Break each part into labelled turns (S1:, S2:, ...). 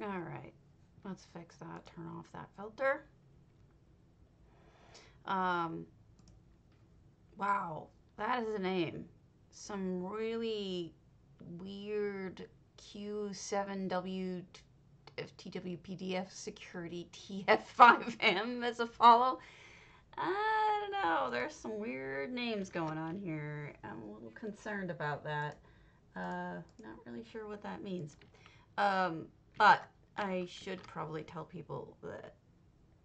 S1: Alright, let's fix that. Turn off that filter. Wow, that is a name. Some really weird Q7W TWPDF security TF5M as a follow. I don't know. There's some weird names going on here. I'm a little concerned about that. Not really sure what that means. But I should probably tell people that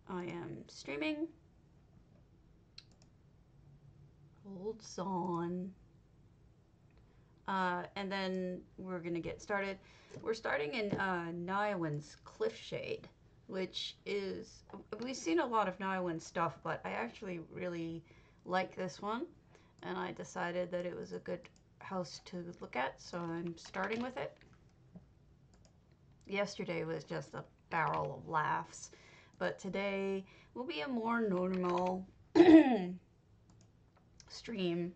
S1: I am streaming. Hold on. And then we're going to get started. We're starting in Niowin's Cliffshade, which is, we've seen a lot of Niowin stuff, but I actually really like this one. And I decided that it was a good house to look at, so I'm starting with it. Yesterday was just a barrel of laughs, but today will be a more normal stream,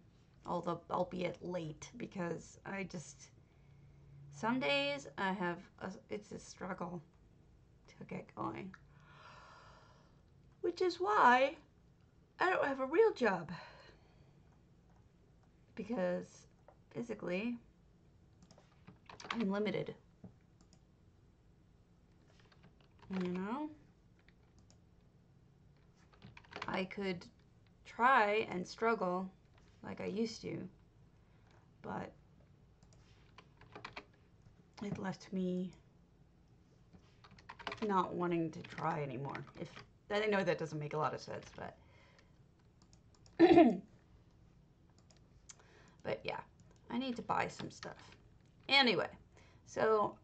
S1: although albeit late, because I just, some days I have, it's a struggle to get going, which is why I don't have a real job, because physically I'm limited, you know? I could try and struggle like I used to, but it left me not wanting to try anymore. If I know that doesn't make a lot of sense, but but yeah, I need to buy some stuff. Anyway, so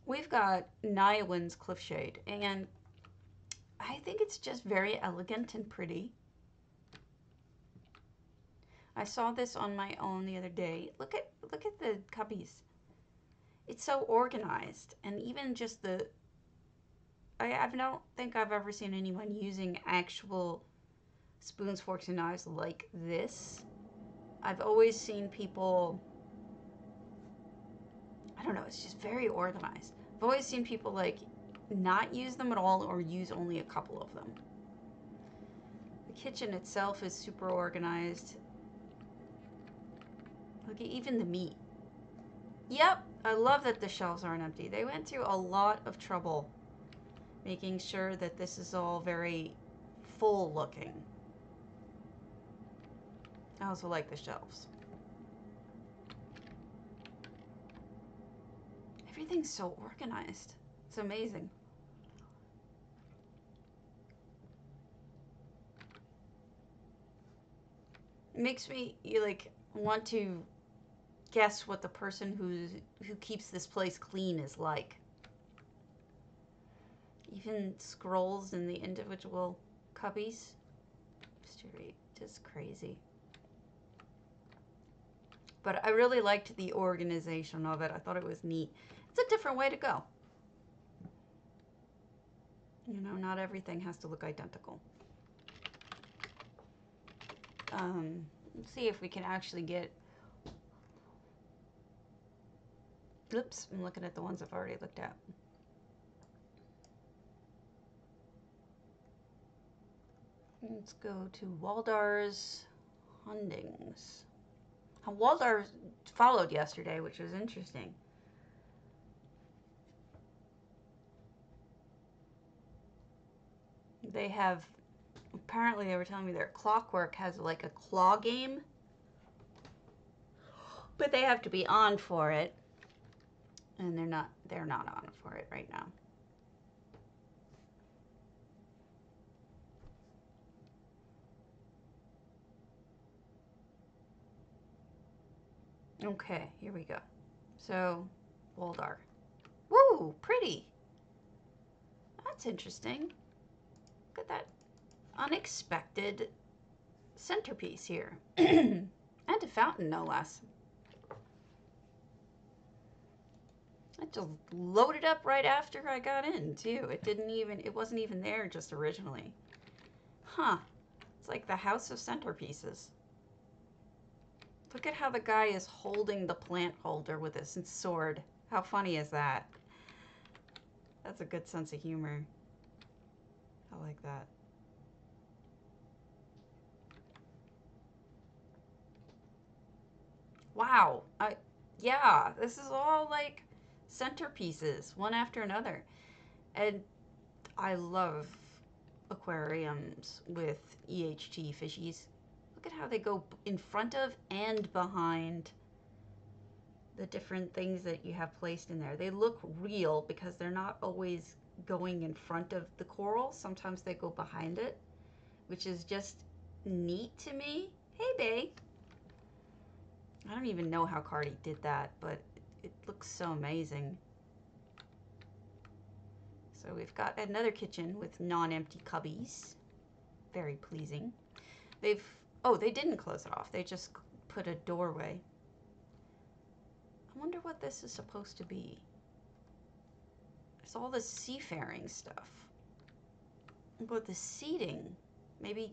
S1: we've got Niowin's Cliffshade, and I think it's just very elegant and pretty. I saw this on my own the other day. Look at the cubbies. It's so organized, and even just the, I don't think I've ever seen anyone using actual spoons, forks, and knives like this. I've always seen people, I don't know, it's just very organized. I've always seen people like not use them at all or use only a couple of them. The kitchen itself is super organized. Look at even the meat. Yep, I love that the shelves aren't empty. They went through a lot of trouble making sure that this is all very full looking. I also like the shelves. Everything's so organized. It's amazing. It makes me like want to guess what the person who keeps this place clean is like. Even scrolls in the individual cubbies. Just crazy. But I really liked the organization of it. I thought it was neat. It's a different way to go. You know, not everything has to look identical. Let's see if we can actually get... Oops, I'm looking at the ones I've already looked at. Let's go to Waldar's Hundings. Waldar followed yesterday, which was interesting. They have, apparently they were telling me their Clockwork has like a claw game, but they have to be on for it, and they're not on for it right now. Okay, here we go. So, Waldar. Woo, pretty. That's interesting. Look at that unexpected centerpiece here. And a fountain, no less. I just loaded up right after I got in, too. It wasn't even there just originally. Huh. It's like the house of centerpieces. Look at how the guy is holding the plant holder with his sword. How funny is that? That's a good sense of humor. I like that. Wow. Yeah, this is all like centerpieces, one after another. And I love aquariums with EHT fishies. Look at how they go in front of and behind the different things that you have placed in there. They look real because they're not always going in front of the coral. Sometimes they go behind it, which is just neat to me. Hey, bae. I don't even know how Cardi did that, but it looks so amazing. So we've got another kitchen with non-empty cubbies. Very pleasing. Oh, they didn't close it off. They just put a doorway. I wonder what this is supposed to be. There's all this seafaring stuff. But the seating, maybe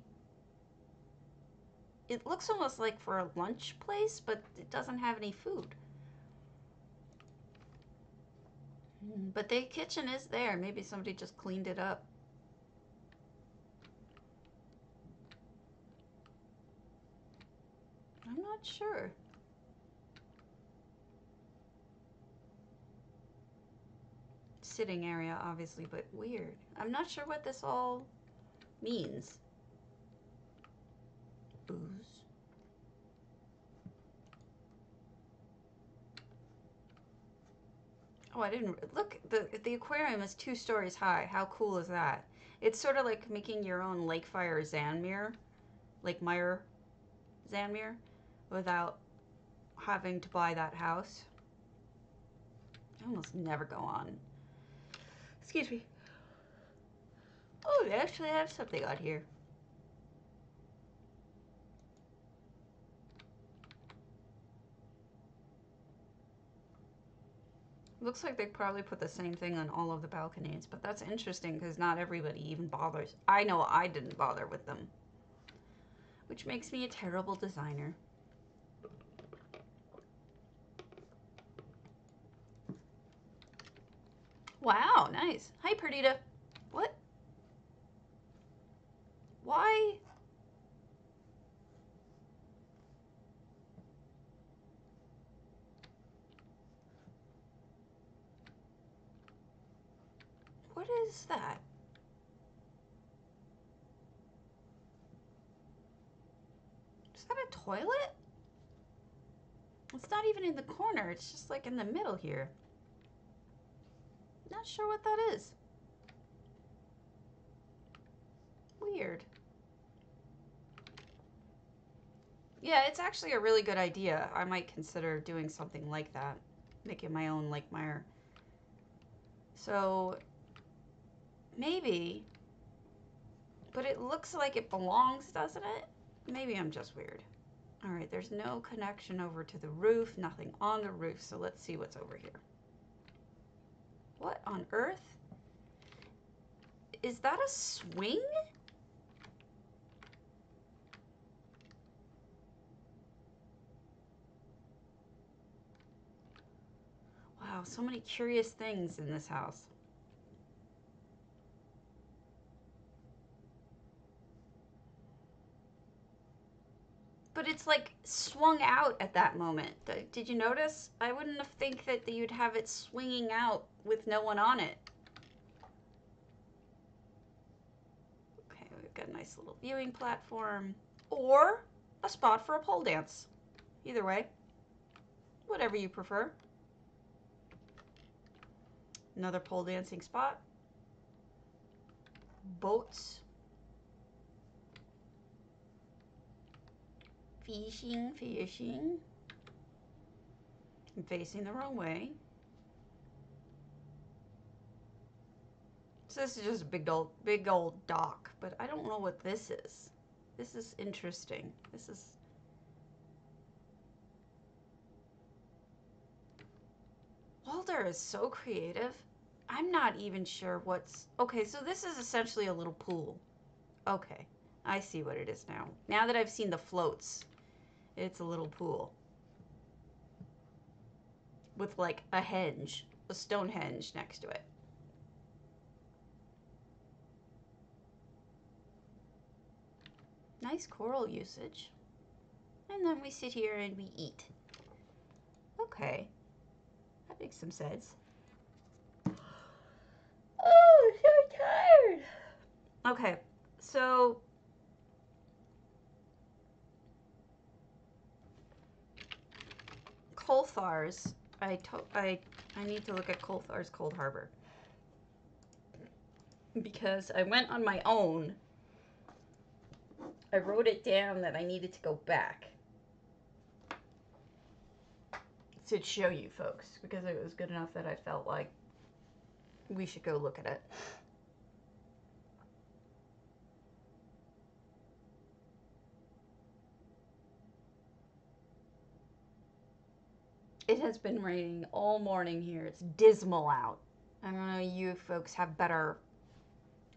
S1: it looks almost like for a lunch place, but it doesn't have any food. But the kitchen is there. Maybe somebody just cleaned it up. I'm not sure. Sitting area, obviously, but weird. I'm not sure what this all means. Booze. Oh, I didn't look. The aquarium is 2 stories high. How cool is that? It's sort of like making your own Lakefire Zanmir, Lake Meyer Zanmir, without having to buy that house. I almost never go on. Excuse me. Oh, they actually have something on here. Looks like they probably put the same thing on all of the balconies, but that's interesting because not everybody even bothers. I know I didn't bother with them, which makes me a terrible designer. Wow, nice. Hi, Perdita. What? Why? What is that? Is that a toilet? It's not even in the corner. It's just like in the middle here. Not sure what that is. Weird. Yeah, it's actually a really good idea. I might consider doing something like that. Making my own Lake Meyer. So, maybe. But it looks like it belongs, doesn't it? Maybe I'm just weird. All right, there's no connection over to the roof. Nothing on the roof. So let's see what's over here. What on earth? Is that a swing? Wow, so many curious things in this house. But it's like swung out at that moment. Did you notice? I wouldn't have think that you'd have it swinging out with no one on it. Okay, we've got a nice little viewing platform. Or a spot for a pole dance. Either way. Whatever you prefer. Another pole dancing spot. Boats. Fishing. I'm facing the wrong way. So this is just a big old dock, but I don't know what this is. This is interesting. This is... Walter is so creative. I'm not even sure what's... Okay, so this is essentially a little pool. Okay, I see what it is now. Now that I've seen the floats, it's a little pool. With like a henge, a stone henge next to it. Nice coral usage. And then we sit here and we eat. Okay. That makes some sense. Oh, I'm so tired. Okay, so Coldhar's. I need to look at Coldhar's Coldharbour because I went on my own. I wrote it down that I needed to go back to show you folks because it was good enough that I felt like we should go look at it. It has been raining all morning here. It's dismal out. I don't know, you folks have better...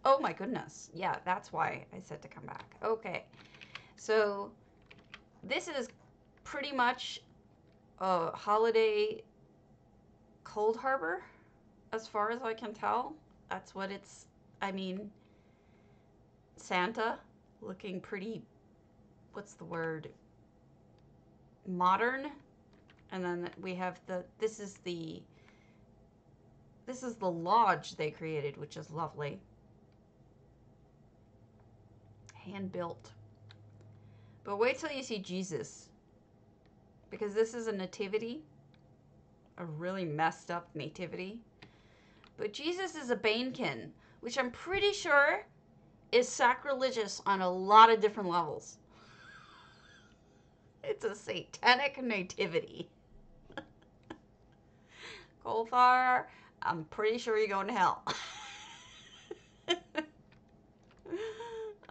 S1: Oh my goodness. Yeah, that's why I said to come back. Okay. So this is pretty much a holiday Coldharbour, as far as I can tell. That's what it's... I mean, Santa looking pretty... What's the word? Modern. And then we have the, this is the lodge they created, which is lovely. Hand built. But wait till you see Jesus. Because this is a nativity. A really messed up nativity. But Jesus is a Banekin, which I'm pretty sure is sacrilegious on a lot of different levels. It's a satanic nativity. Coldhar, I'm pretty sure you're going to hell.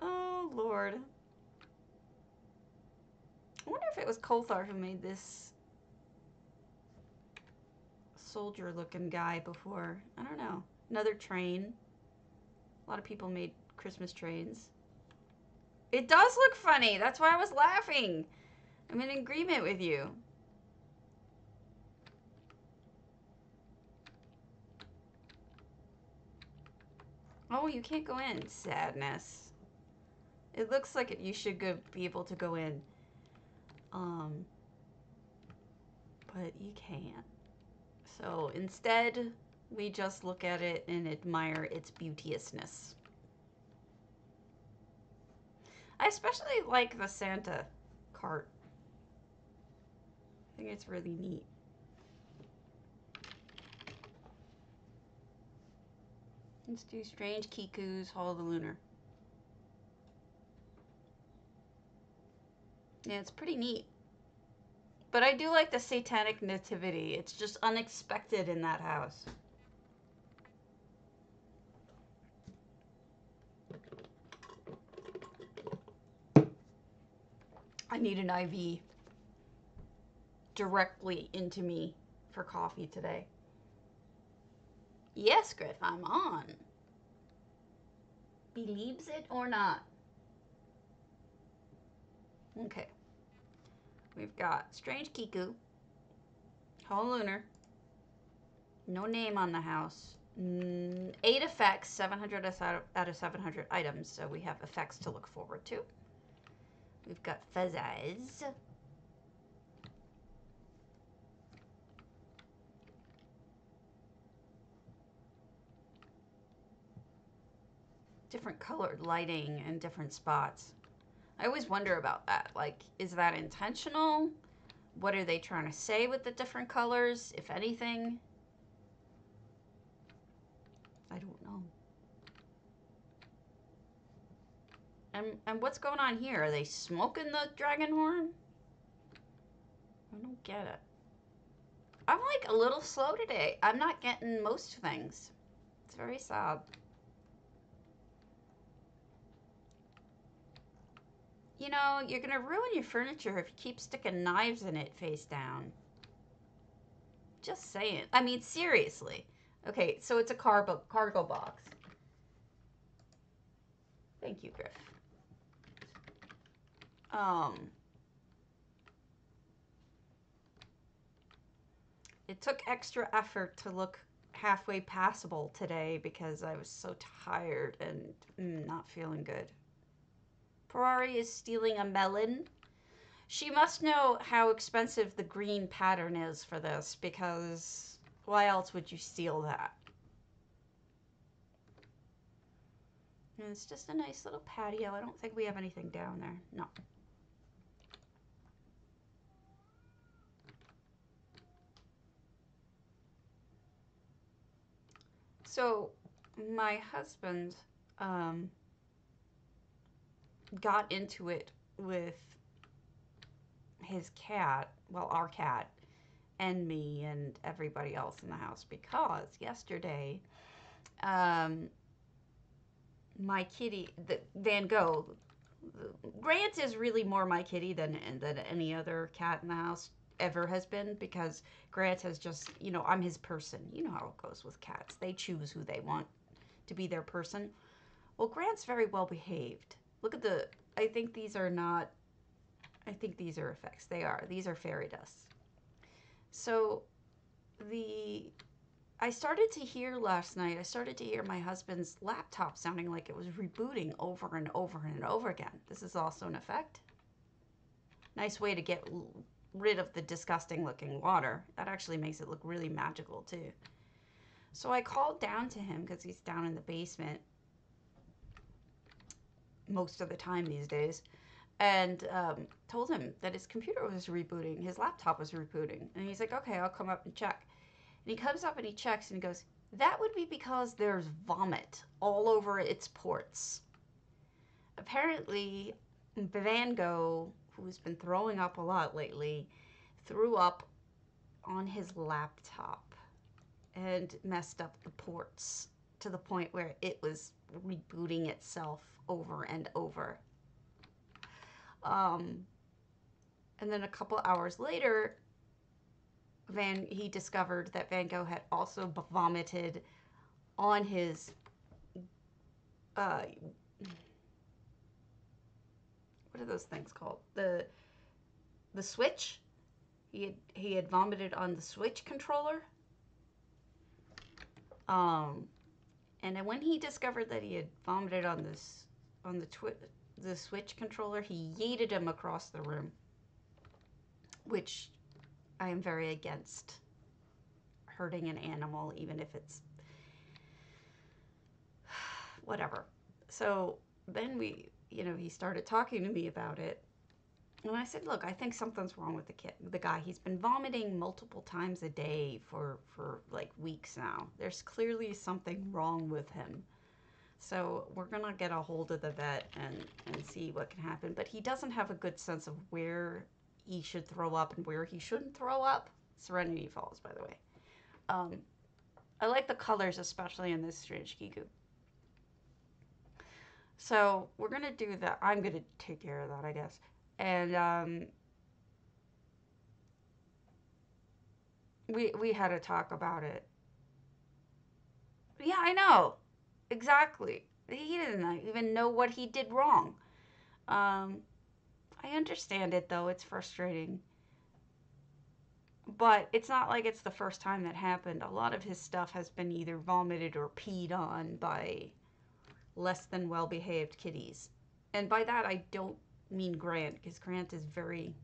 S1: Oh, Lord. I wonder if it was Coldhar who made this soldier-looking guy before. I don't know. Another train. A lot of people made Christmas trains. It does look funny. That's why I was laughing. I'm in agreement with you. Oh, you can't go in. Sadness. It looks like you should be able to go in. But you can't. So instead, we just look at it and admire its beauteousness. I especially like the Santa cart. I think it's really neat. Let's do Strange Kiku's Hall of the Lunar. Yeah, it's pretty neat. But I do like the Satanic Nativity. It's just unexpected in that house. I need an IV directly into me for coffee today. Yes, Griff, I'm on. Believes it or not. Okay. We've got Strange Kiku, Hall Lunar, no name on the house, 8 effects, 700 out of 700 items, so we have effects to look forward to. We've got Fuzz Eyes. Different colored lighting and different spots. I always wonder about that. Like, is that intentional? What are they trying to say with the different colors, if anything? I don't know. And what's going on here? Are they smoking the dragon horn? I don't get it. I'm like a little slow today. I'm not getting most things. It's very sad. You know, you're gonna ruin your furniture if you keep sticking knives in it face down. Just saying. I mean, seriously. Okay, so it's a cargo box. Thank you, Griff. It took extra effort to look halfway passable today because I was so tired and not feeling good. Ferrari is stealing a melon. She must know how expensive the green pattern is for this, because why else would you steal that? And it's just a nice little patio. I don't think we have anything down there. No. So my husband got into it with his cat, well, our cat, and me and everybody else in the house, because yesterday my kitty, Van Gogh, Grant is really more my kitty than any other cat in the house ever has been, because Grant has just, you know, I'm his person. You know how it goes with cats. They choose who they want to be their person. Well, Grant's very well behaved. Look at the, I think these are not, I think these are effects. They are. These are fairy dust. So I started to hear last night, I started to hear my husband's laptop sounding like it was rebooting over and over and over again. This is also an effect. Nice way to get rid of the disgusting looking water. That actually makes it look really magical too. So I called down to him, because he's down in the basement most of the time these days, and told him that his computer was rebooting, his laptop was rebooting. And he's like, okay, I'll come up and check. And he comes up and he checks and he goes, that would be because there's vomit all over its ports. Apparently, Van Gogh, who's been throwing up a lot lately, threw up on his laptop and messed up the ports to the point where it was rebooting itself over and over. And then a couple hours later, he discovered that Van Gogh had also vomited on his what are those things called? The switch. He had vomited on the switch controller. And then when he discovered that he had vomited on the switch controller, he yeeted him across the room, which I am very against hurting an animal, even if it's whatever. So then he started talking to me about it. And I said, look, I think something's wrong with the guy. He's been vomiting multiple times a day for like weeks now. There's clearly something wrong with him. So we're going to get a hold of the vet and see what can happen. But he doesn't have a good sense of where he should throw up and where he shouldn't throw up. Serenity Falls, by the way. I like the colors, especially in this strange Gigu. So we're going to do that. I'm going to take care of that, I guess. And we had a talk about it. Yeah, I know. Exactly. He didn't even know what he did wrong. I understand it, though. It's frustrating. But it's not like it's the first time that happened. A lot of his stuff has been either vomited or peed on by less than well-behaved kitties. And by that, I don't mean Grant, because Grant is very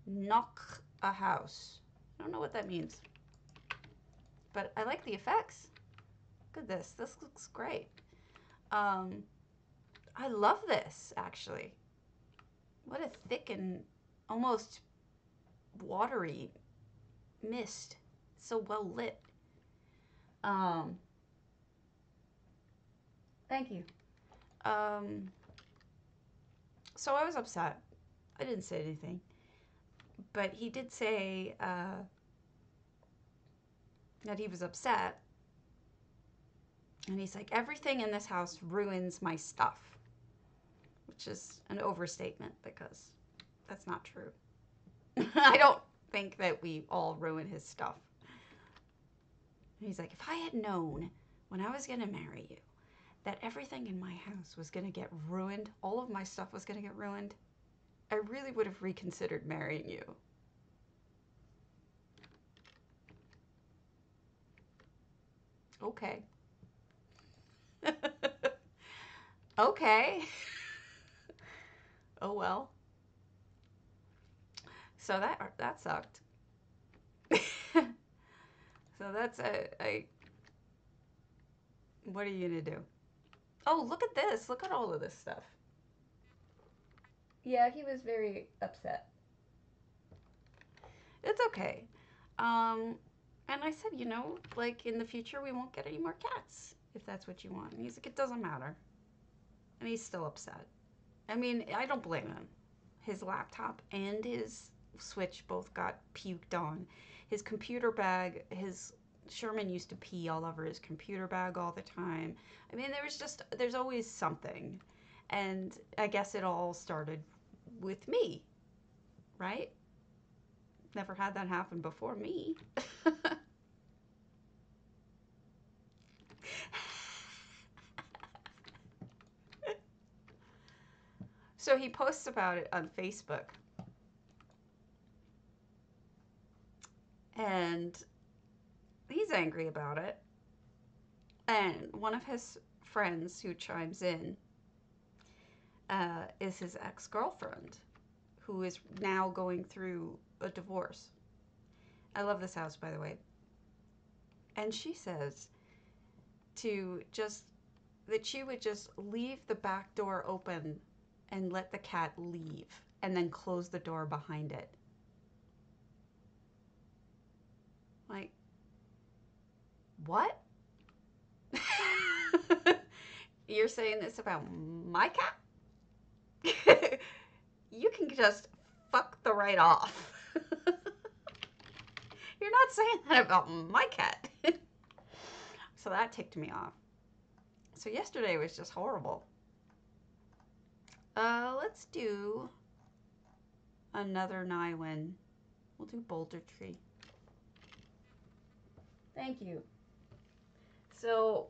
S1: Noch-a-Haus. I don't know what that means. But I like the effects. Look at this. This looks great. I love this, actually. What a thick and almost watery mist. So well lit. Thank you. So I was upset. I didn't say anything. But he did say that he was upset. And he's like, everything in this house ruins my stuff. Which is an overstatement, because that's not true. I don't think that we all ruin his stuff. And he's like, if I had known when I was going to marry you that everything in my house was going to get ruined, all of my stuff was going to get ruined, I really would have reconsidered marrying you. Okay. Okay. Oh well. So that sucked. So that's a what are you gonna do? Oh, look at this. Look at all of this stuff. Yeah, he was very upset. It's okay. Um, and I said, like in the future we won't get any more cats if that's what you want. And he's like, it doesn't matter. And he's still upset. I mean, I don't blame him. His laptop and his Switch both got puked on. His computer bag, his Sherman used to pee all over his computer bag all the time. I mean, there's always something. And I guess it all started with me, right? Never had that happen before me. So he posts about it on Facebook. And he's angry about it. And one of his friends who chimes in is his ex-girlfriend, who is now going through a divorce. I love this house, by the way. And she says that she would just leave the back door open and let the cat leave and then close the door behind it. Like, what? You're saying this about my cat? You can just fuck the right off. You're not saying that about my cat. So that ticked me off. So yesterday was just horrible. Let's do another Nywin. We'll do bouldertree. Thank you. So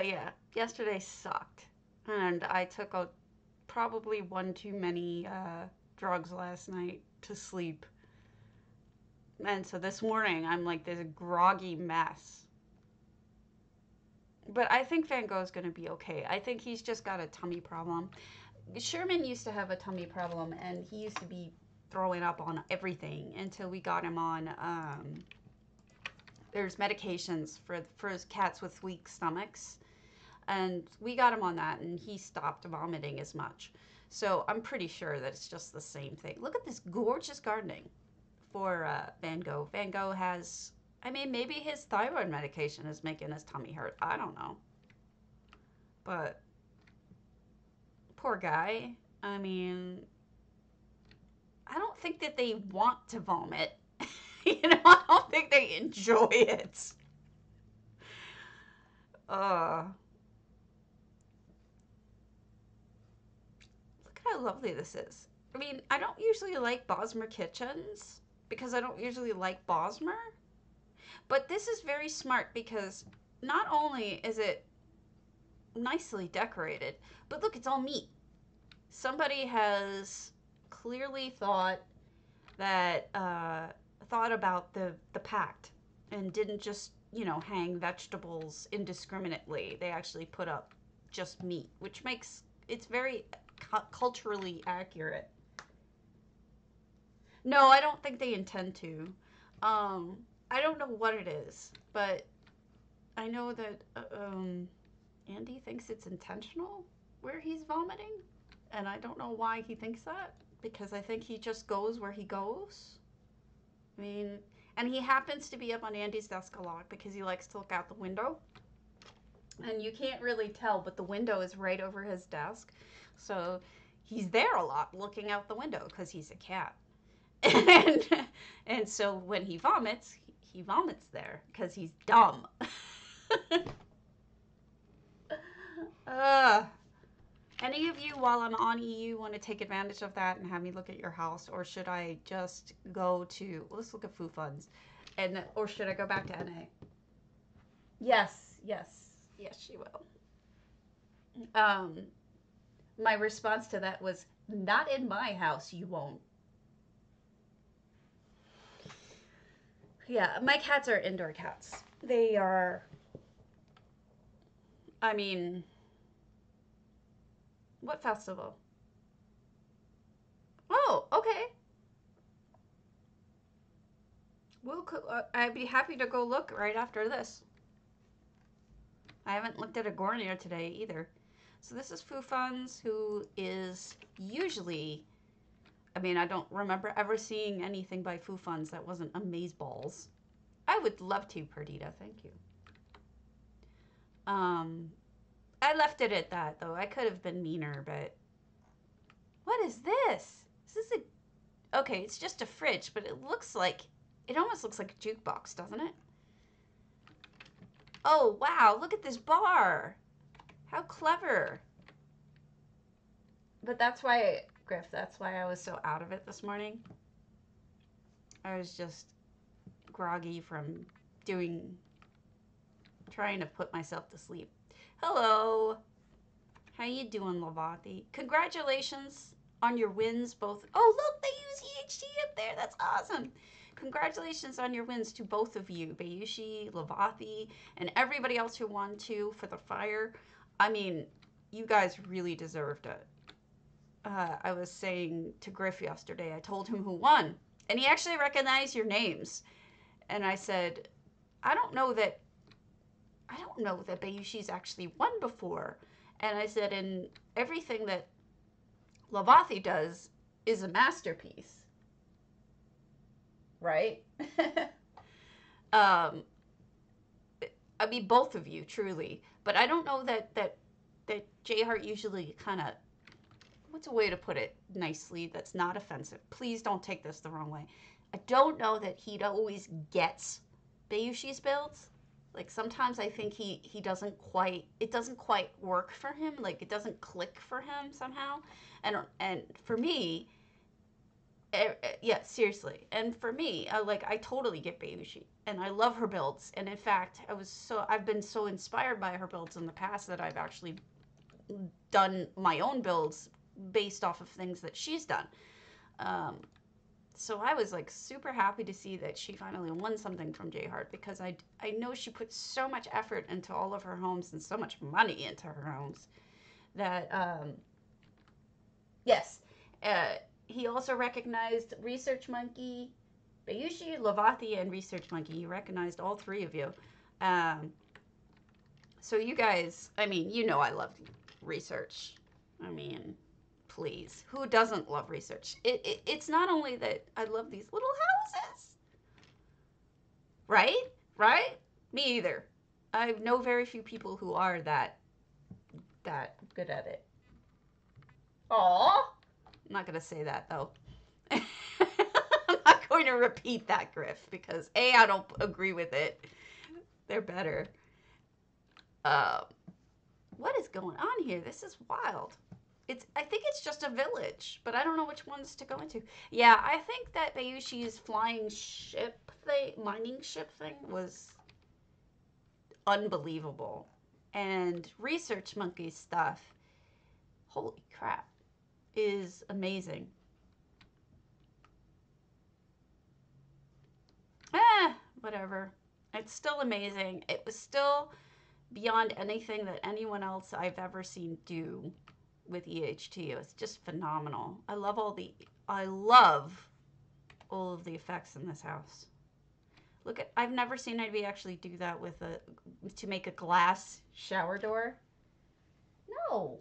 S1: yeah, yesterday sucked, and I took probably one too many drugs last night to sleep, and so this morning I'm like this groggy mess. But I think Van Gogh's gonna be okay. I think he's just got a tummy problem. Sherman used to have a tummy problem, and he used to be throwing up on everything until we got him on. There's medications for his cats with weak stomachs, and we got him on that, and he stopped vomiting as much. So I'm pretty sure that it's just the same thing. Look at this gorgeous gardening for Van Gogh. Van Gogh has, I mean, maybe his thyroid medication is making his tummy hurt. I don't know. But poor guy. I mean, I don't think that they want to vomit. I don't think they enjoy it. Look at how lovely this is. I mean, I don't usually like Bosmer kitchens because I don't usually like Bosmer. But this is very smart because not only is it nicely decorated, but look, it's all meat. Somebody has clearly thought about the pact and didn't just, hang vegetables indiscriminately. They actually put up just meat, which makes it's very culturally accurate. No, I don't think they intend to. I don't know what it is, but I know that Andy thinks it's intentional where he's vomiting, and I don't know why he thinks that, because I think he just goes where he goes. I mean, and he happens to be up on Andy's desk a lot because he likes to look out the window. And you can't really tell, but the window is right over his desk. So he's there a lot looking out the window because he's a cat. And so when he vomits there because he's dumb. Any of you, while I'm on EU, want to take advantage of that and have me look at your house, or should I just go to, let's look at Foo Funds, or should I go back to NA? Yes, she will. My response to that was Not in my house, you won't. Yeah, my cats are indoor cats. They are, I mean, what festival? Oh, okay. I'd be happy to go look right after this. I haven't looked at a Goronir today either. So this is Foo Funds, who is usually, I mean, I don't remember ever seeing anything by Foo Funds that wasn't amazeballs. I would love to, Perdita, thank you. I left it at that, though. I could have been meaner, but... What is this? Is this a... Okay, it's just a fridge, but it looks like... It almost looks like a jukebox, doesn't it? Oh, wow, look at this bar. How clever. But that's why, Griff, that's why I was so out of it this morning. I was just groggy from trying to put myself to sleep. Hello. How you doing, Lavati? Congratulations on your wins, both. Oh, look, they use EHT up there. That's awesome. Congratulations on your wins to both of you, Bayushi, Lavati, and everybody else who won too for the fire. I mean, you guys really deserved it. I was saying to Griff yesterday, I told him who won, and he actually recognized your names. And I said, I don't know that Bayushi's actually won before. And I said, and everything that Lavathi does is a masterpiece. Right? I mean, both of you, truly. But I don't know that J-Heart usually kind of, what's a way to put it nicely that's not offensive? Please don't take this the wrong way. I don't know that he always gets Bayushi's builds. Like, sometimes I think he doesn't quite, it doesn't quite work for him. Like, it doesn't click for him somehow. And for me, yeah, seriously. And for me, I totally get Bayushi. And I love her builds. And in fact, I've been so inspired by her builds in the past that I've actually done my own builds based off of things that she's done. So I was like super happy to see that she finally won something from J-Heart, because I know she put so much effort into all of her homes and so much money into her homes that, yes. He also recognized Research Monkey, Bayushi, Lavathi, and Research Monkey. He recognized all three of you. So you guys, I mean, you know I love research. I mean... Please. Who doesn't love research? It's not only that I love these little houses. Right? Right? Me either. I know very few people who are that good at it. Aww. I'm not going to say that, though. I'm not going to repeat that, Griff, because A, I don't agree with it. They're better. What is going on here? This is wild. I think it's just a village, but I don't know which ones to go into. Yeah, I think that Bayushi's flying ship thing, mining ship thing, was unbelievable. And Research Monkey stuff, holy crap, is amazing. Whatever. It's still amazing. It was still beyond anything that anyone else I've ever seen do with EHT. It was just phenomenal. I love all of the effects in this house. Look at, I've never seen anybody actually do that to make a glass shower door. No.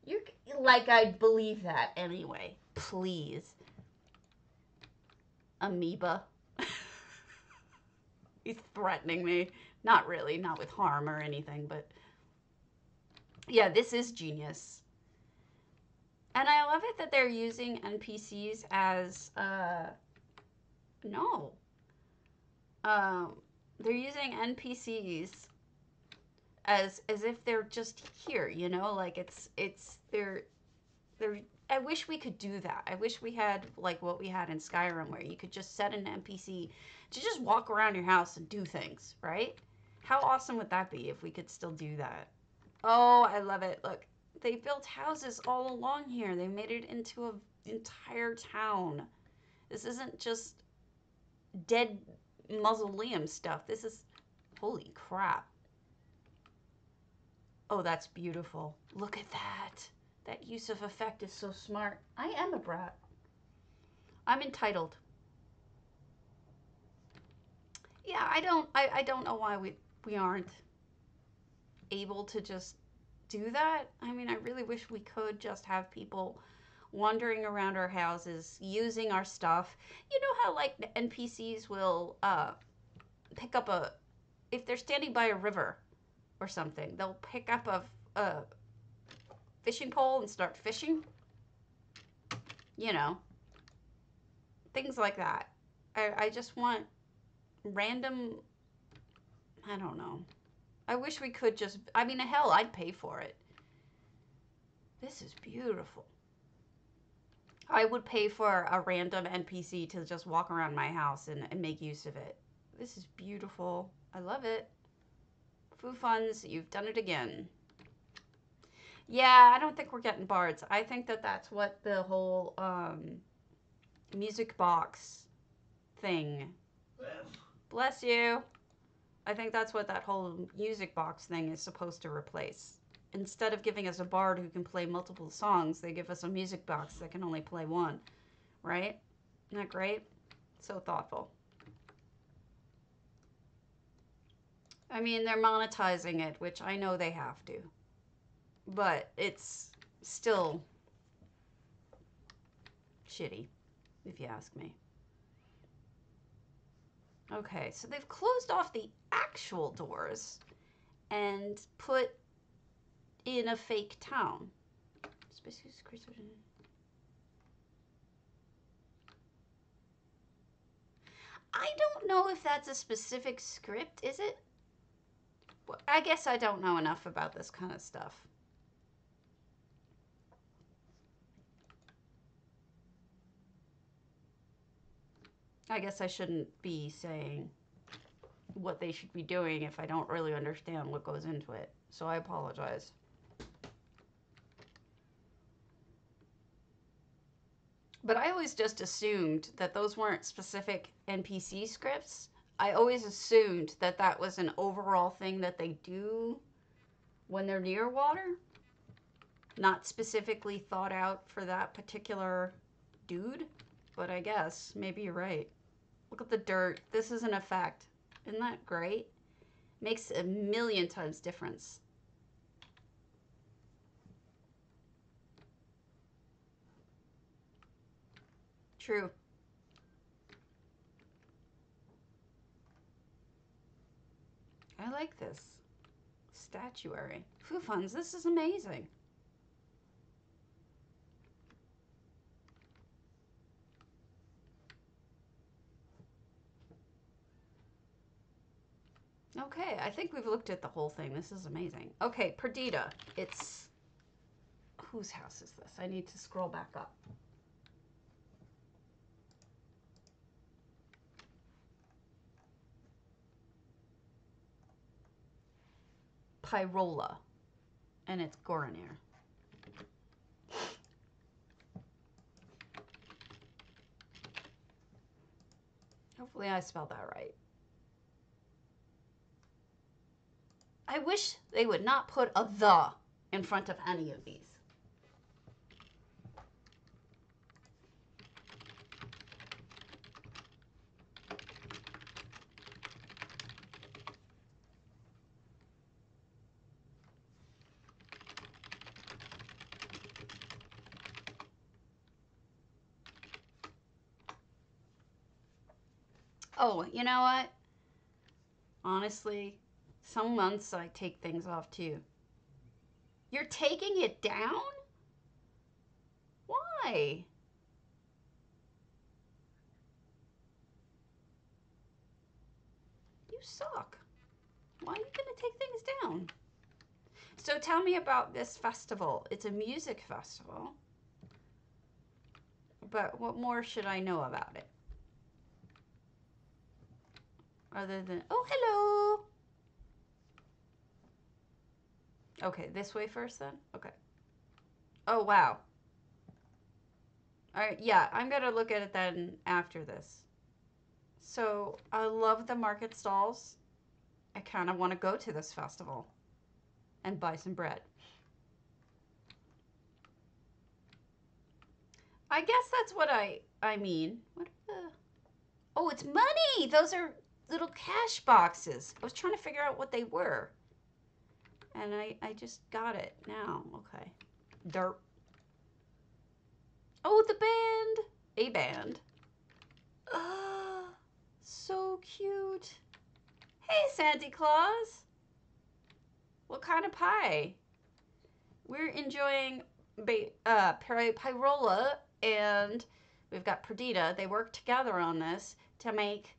S1: You're like, I'd believe that anyway. Please. Amoeba. He's threatening me. Not really, not with harm or anything, but yeah, this is genius. And I love it that they're using NPCs as, no. They're using NPCs as if they're just here, you know? Like, they're, I wish we could do that. I wish we had, like, what we had in Skyrim, where you could just set an NPC to just walk around your house and do things, right? How awesome would that be if we could still do that? Oh, I love it. Look, They built houses all along here. They made it into an entire town. This isn't just dead mausoleum stuff. This is, holy crap. Oh, that's beautiful. Look at that. That use of effect is so smart. I am a brat. I'm entitled. Yeah, I don't know why we aren't able to just do that. I mean, I really wish we could just have people wandering around our houses, using our stuff. You know how like the NPCs will pick up if they're standing by a river or something, they'll pick up a fishing pole and start fishing. You know, things like that. I just want random, I don't know. I wish we could just, I mean, hell, I'd pay for it. This is beautiful. I would pay for a random NPC to just walk around my house and make use of it. This is beautiful. I love it. Foo Funds, you've done it again. Yeah, I don't think we're getting bards. I think that that's what the whole music box thing. Bless you. I think that's what that whole music box thing is supposed to replace. Instead of giving us a bard who can play multiple songs, they give us a music box that can only play one. Right? Isn't that great? So thoughtful. I mean, they're monetizing it, which I know they have to. But it's still shitty, if you ask me. Okay, so they've closed off the actual doors and put in a fake town. I don't know if that's a specific script, is it? Well, I guess I don't know enough about this kind of stuff. I guess I shouldn't be saying what they should be doing if I don't really understand what goes into it. So I apologize. But I always just assumed that those weren't specific NPC scripts. I always assumed that that was an overall thing that they do when they're near water. Not specifically thought out for that particular dude. But I guess, maybe you're right. Look at the dirt. This is an effect. Isn't that great? Makes a million times difference. True. I like this. Statuary. Foo Funds, this is amazing. Okay, I think we've looked at the whole thing. This is amazing. Okay, Perdita. It's... Whose house is this? I need to scroll back up. Pyrola. And it's Goronir. Hopefully I spelled that right. I wish they would not put a "the" in front of any of these. Oh, you know what? Honestly, some months I take things off too. You're taking it down? Why? You suck. Why are you going to take things down? So tell me about this festival. It's a music festival. But what more should I know about it? Other than, oh, hello. Okay, this way first then? Okay. Oh, wow. All right, yeah, I'm going to look at it then after this. So, I love the market stalls. I kind of want to go to this festival and buy some bread. I guess that's what I mean. What the? Oh, it's money! Those are little cash boxes. I was trying to figure out what they were. And I just got it now. Okay. Dirt. Oh, the band. A band. Ah, so cute. Hey, Santa Claus. What kind of pie? We're enjoying Pyrola, and we've got Perdita. They work together on this to make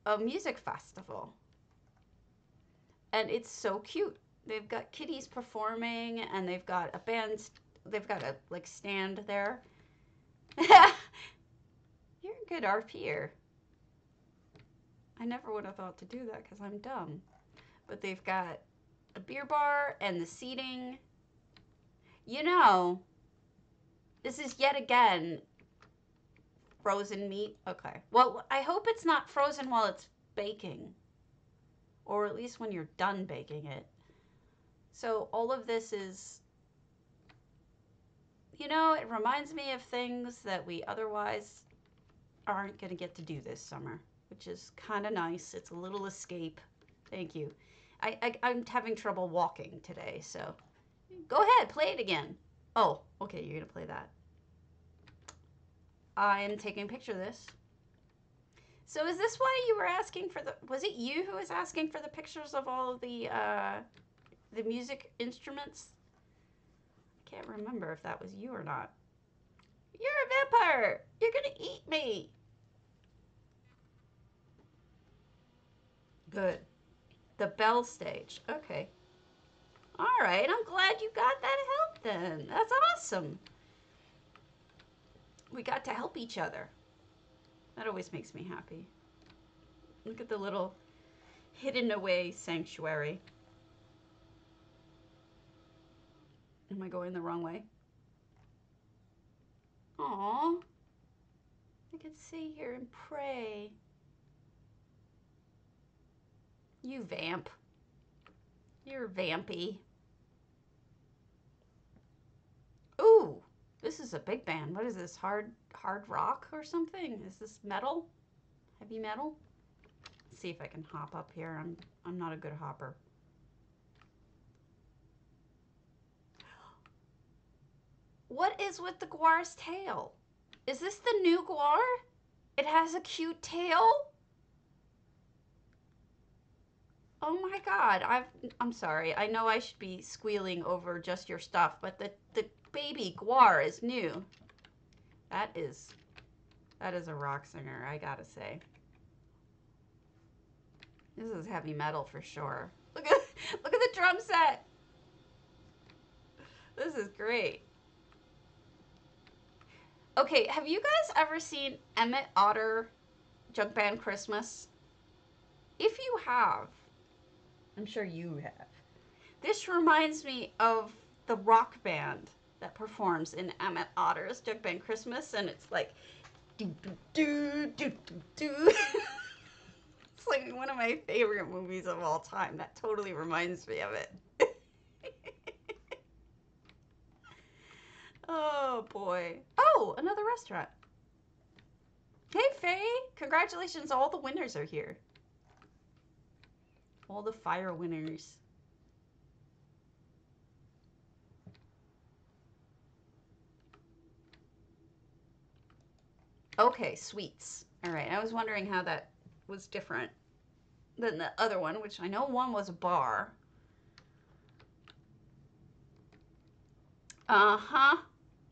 S1: a music festival. And it's so cute. They've got kitties performing, and they've got a band. They've got a like stand there. You're a good RPer. I never would have thought to do that because I'm dumb. But they've got a beer bar and the seating. You know, this is yet again frozen meat. Okay. Well, I hope it's not frozen while it's baking. Or at least when you're done baking it. So all of this is, you know, it reminds me of things that we otherwise aren't going to get to do this summer, which is kind of nice. It's a little escape. Thank you. I'm having trouble walking today, so go ahead, play it again. Oh, okay, you're going to play that. I'm taking a picture of this. So is this why you were asking for the, was it you who was asking for the pictures of all of the music instruments? I can't remember if that was you or not. You're a vampire! You're gonna eat me! Good. The bell stage. Okay. Alright, I'm glad you got that help then. That's awesome. We got to help each other. That always makes me happy. Look at the little hidden away sanctuary. Am I going the wrong way? Aww. I can sit here and pray. You vamp. You're vampy. Ooh, this is a big band. What is this? Hard rock or something? Is this metal? Heavy metal? Let's see if I can hop up here. I'm not a good hopper. What is with the guar's tail? Is this the new guar? It has a cute tail? Oh my god, I'm sorry. I know I should be squealing over just your stuff, but the baby guar is new. That is a rock singer, I gotta say. This is heavy metal for sure. Look at the drum set. This is great. Okay, have you guys ever seen Emmett Otter Jug Band Christmas? If you have, I'm sure you have. This reminds me of the rock band that performs in Emmett Otter's Jug Band Christmas, and it's like do do do do do do. It's like one of my favorite movies of all time. That totally reminds me of it. Oh boy. Oh, another restaurant. Hey Faye, congratulations, all the winners are here. All the fire winners. Okay, sweets. All right, I was wondering how that was different than the other one, which I know one was a bar. Uh-huh.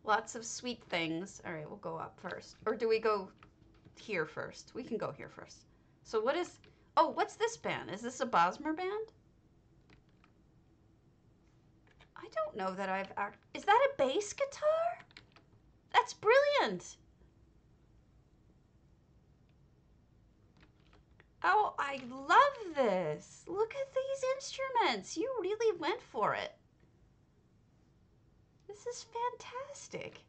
S1: Lots of sweet things. All right, we'll go up first. Or do we go here first? We can go here first. So what is... Oh, what's this band? Is this a Bosmer band? I don't know that I've... Is that a bass guitar? That's brilliant. Oh, I love this. Look at these instruments. You really went for it. This is fantastic.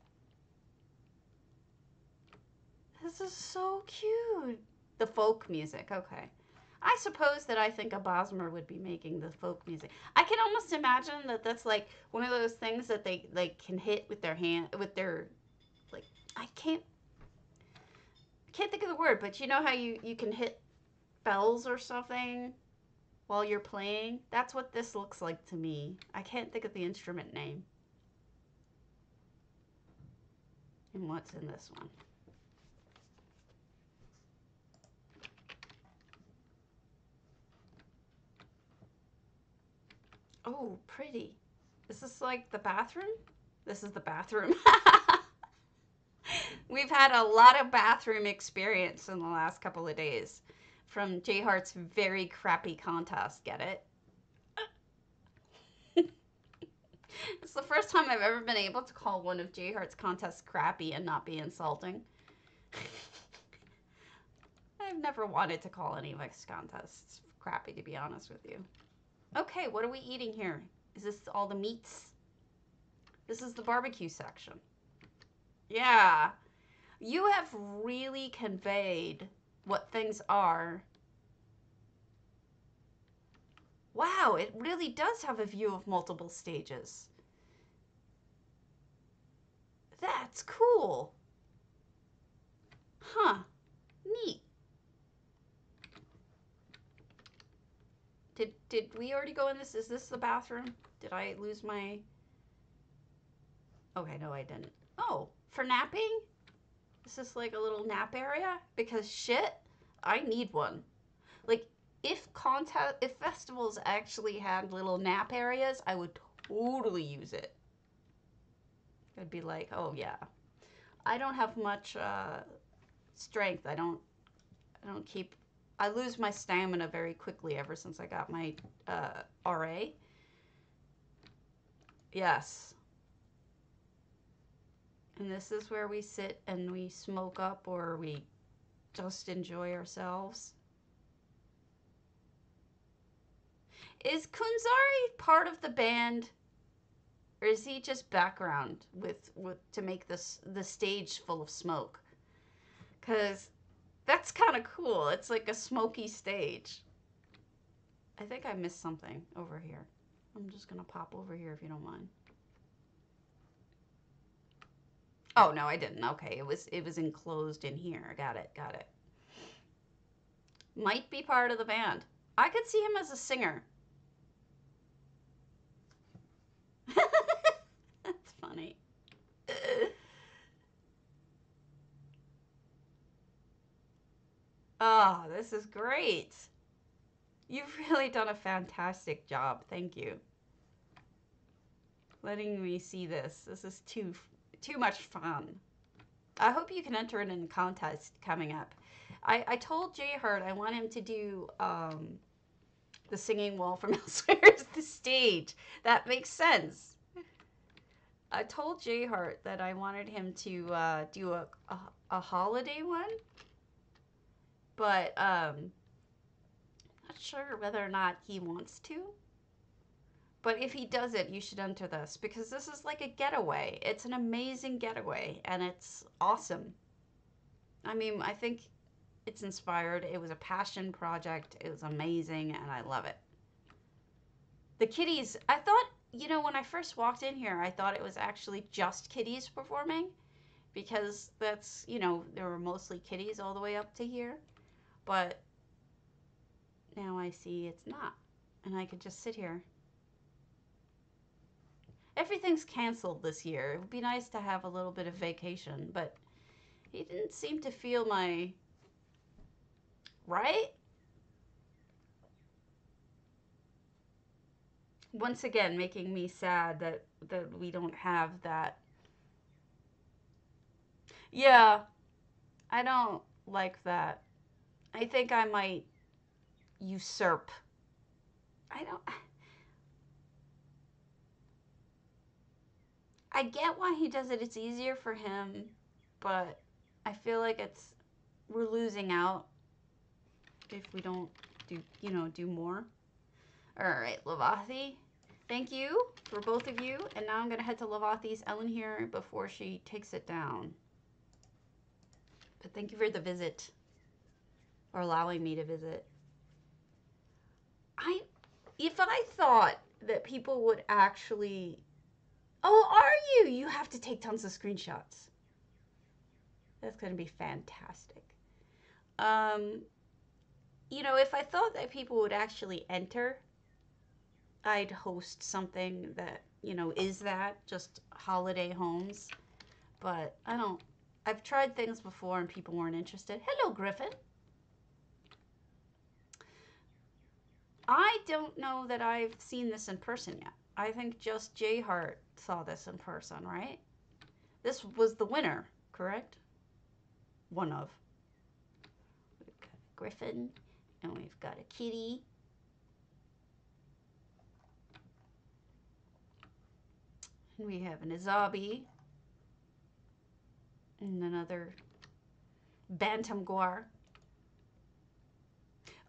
S1: This is so cute. The folk music, okay. I suppose that I think a Bosmer would be making the folk music. I can almost imagine that that's like one of those things that they like can hit with their hand, with their, like, I can't think of the word, but you know how you can hit bells or something while you're playing? That's what this looks like to me. I can't think of the instrument name. And what's in this one? Oh, pretty. Is this like the bathroom? This is the bathroom. We've had a lot of bathroom experience in the last couple of days from J Heart's very crappy contest. Get it? It's the first time I've ever been able to call one of J Heart's contests crappy and not be insulting. I've never wanted to call any of his contests crappy, to be honest with you. Okay, what are we eating here? Is this all the meats? This is the barbecue section. Yeah. You have really conveyed what things are. Wow, it really does have a view of multiple stages. That's cool. Huh. Neat. Did we already go in this? Is this the bathroom? Did I lose my... Okay, no, I didn't. Oh, for napping? Is this like a little nap area? Because shit, I need one. Like, if festivals actually had little nap areas, I would totally use it. I'd be like, oh yeah. I don't have much strength. I lose my stamina very quickly ever since I got my RA. Yes. And this is where we sit and we smoke up, or we just enjoy ourselves. Is Kunzari part of the band, or is he just background with to make the stage full of smoke? Because that's kind of cool. It's like a smoky stage. I think I missed something over here. I'm just gonna pop over here if you don't mind. Oh no, I didn't. Okay, it was enclosed in here. Got it. Might be part of the band. I could see him as a singer. That's funny. Oh, this is great. You've really done a fantastic job. Thank you. Letting me see this. This is too much fun. I hope you can enter it in the contest coming up. I told J Heart I want him to do the singing wall from elsewhere as the stage. That makes sense. I told J Heart that I wanted him to do a holiday one, but not sure whether or not he wants to. But if he does it, you should enter this, because this is like a getaway. It's an amazing getaway, and it's awesome. I mean, I think it's inspired. It was a passion project. It was amazing, and I love it. The kitties, I thought, you know, when I first walked in here, I thought it was actually just kitties performing, because that's, you know, there were mostly kitties all the way up to here. But now I see it's not, and I could just sit here. Everything's canceled this year. It would be nice to have a little bit of vacation, but he didn't seem to feel my... Right? Once again, making me sad that we don't have that. Yeah, I don't like that. I think I might usurp. I get why he does it. It's easier for him, but I feel like we're losing out if we don't do more. All right, Lavathi. Thank you for both of you. And now I'm going to head to Lavathi's Elinhir before she takes it down. But thank you for the visit. Or allowing me to visit. If I thought that people would actually... Oh, are you? You have to take tons of screenshots. That's going to be fantastic. You know, if I thought that people would actually enter, I'd host something that, you know, is that just holiday homes. But I don't... I've tried things before and people weren't interested. Hello, Griffin. I don't know that I've seen this in person yet. I think just J Hart saw this in person, right? This was the winner, correct? One of. We've got a griffin, and we've got a kitty. And we have an Azabi. And another Bantam Guar.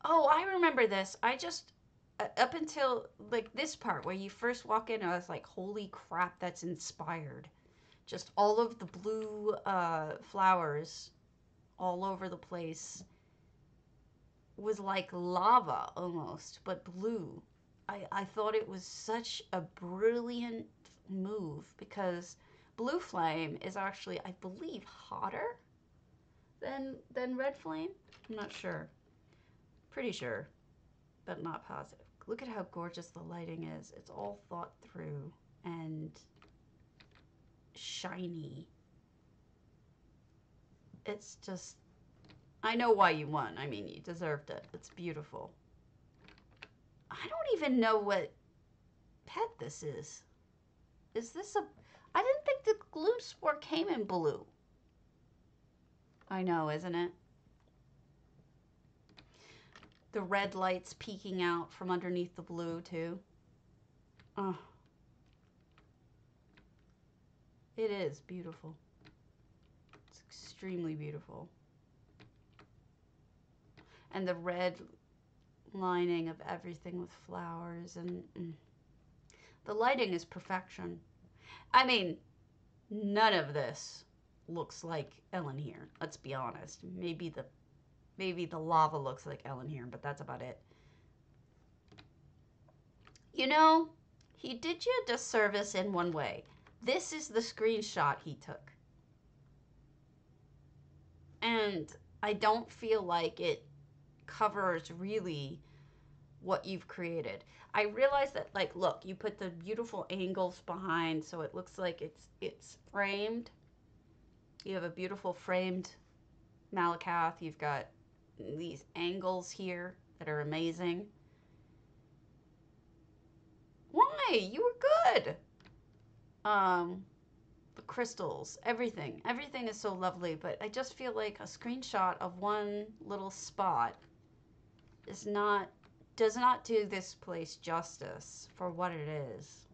S1: Oh, I remember this. I just, up until like this part where you first walk in, I was like, holy crap, that's inspired. Just all of the blue flowers all over the place was like lava almost, but blue. I thought it was such a brilliant move because blue flame is actually, I believe, hotter than red flame. I'm not sure. Pretty sure, but not positive. Look at how gorgeous the lighting is. It's all thought through and shiny. It's just, I know why you won. I mean, you deserved it. It's beautiful. I don't even know what pet this is. Is this a... I didn't think the gloom spore came in blue. I know, isn't it? The red lights peeking out from underneath the blue, too. Oh. It is beautiful. It's extremely beautiful. And the red lining of everything with flowers and the lighting is perfection. I mean, none of this looks like Elinhir. Let's be honest. Maybe the lava looks like Elinhir, but that's about it. You know, he did you a disservice in one way. This is the screenshot he took. And I don't feel like it covers really what you've created. I realize that, like, look, you put the beautiful angles behind so it looks like it's framed. You have a beautiful framed Malakath. You've got these angles here that are amazing. Why? You were good. The crystals, everything is so lovely, but I just feel like a screenshot of one little spot does not do this place justice for what it is.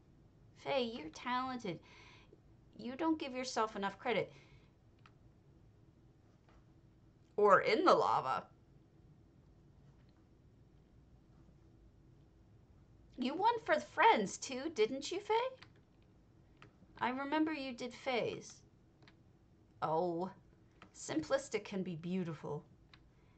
S1: Faye, you're talented. You don't give yourself enough credit. Or in the lava. You won for friends too, didn't you, Faye? I remember you did Faye's. Oh, simplistic can be beautiful.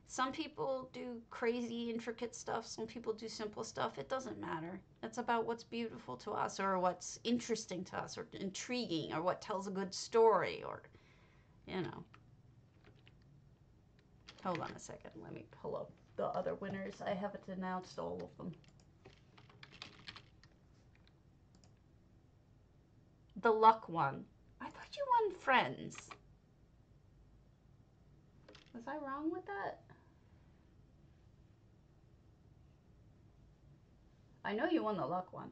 S1: Some people do crazy, intricate stuff. Some people do simple stuff. It doesn't matter. It's about what's beautiful to us or what's interesting to us or intriguing or what tells a good story or, you know. Hold on a second. Let me pull up the other winners. I haven't announced all of them. The luck one. I thought you won friends. Was I wrong with that? I know you won the luck one.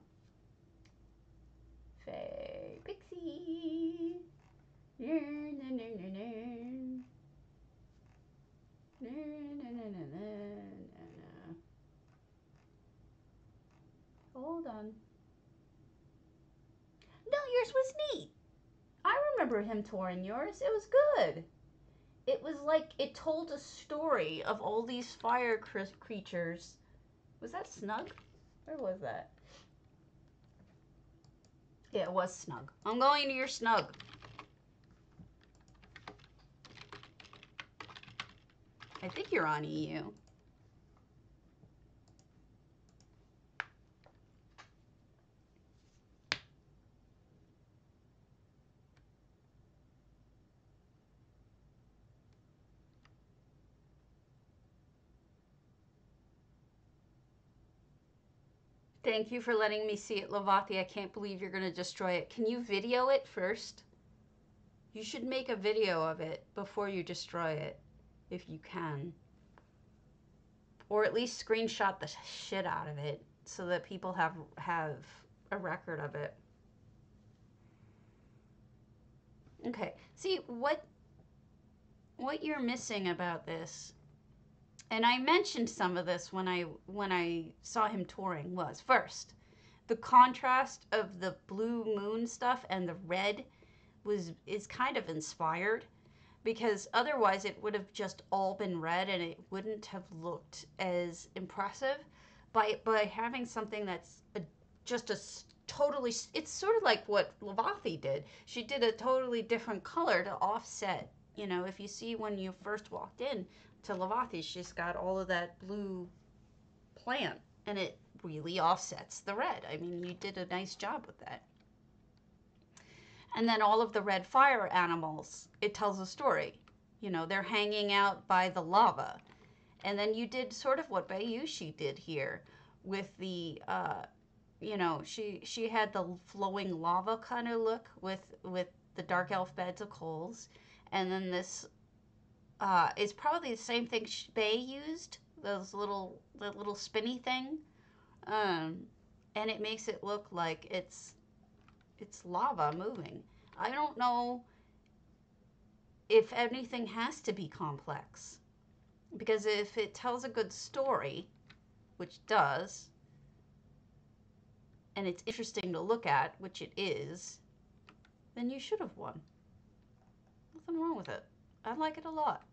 S1: Faye Pixie. Hold on. No, yours was neat. I remember him touring yours. It was good. It was like it told a story of all these fire creatures. Was that Snug? Where was that? Yeah, it was snug. I'm going to your snug. I think you're on EU. Thank you for letting me see it, Lavathi. I can't believe you're going to destroy it. Can you video it first? You should make a video of it before you destroy it, if you can. Or at least screenshot the shit out of it so that people have a record of it. Okay, see what you're missing about this, and I mentioned some of this when I saw him touring, was first the contrast of the blue moon stuff and the red is kind of inspired, because otherwise it would have just all been red and it wouldn't have looked as impressive. By having something that's totally, it's sort of like what Lavathi did. She did a totally different color to offset. You know, if you see when you first walked in to Lavathi, she's got all of that blue plant, and it really offsets the red. I mean, you did a nice job with that. And then all of the red fire animals, it tells a story. You know, they're hanging out by the lava. And then you did sort of what Bayushi did here with the, you know, she had the flowing lava kind of look with the dark elf beds of coals. And then this is probably the same thing Bay used, the little spinny thing. And it makes it look like it's lava moving. I don't know if anything has to be complex, because if it tells a good story, which it does, and it's interesting to look at, which it is, then you should have won. Nothing wrong with it. I like it a lot.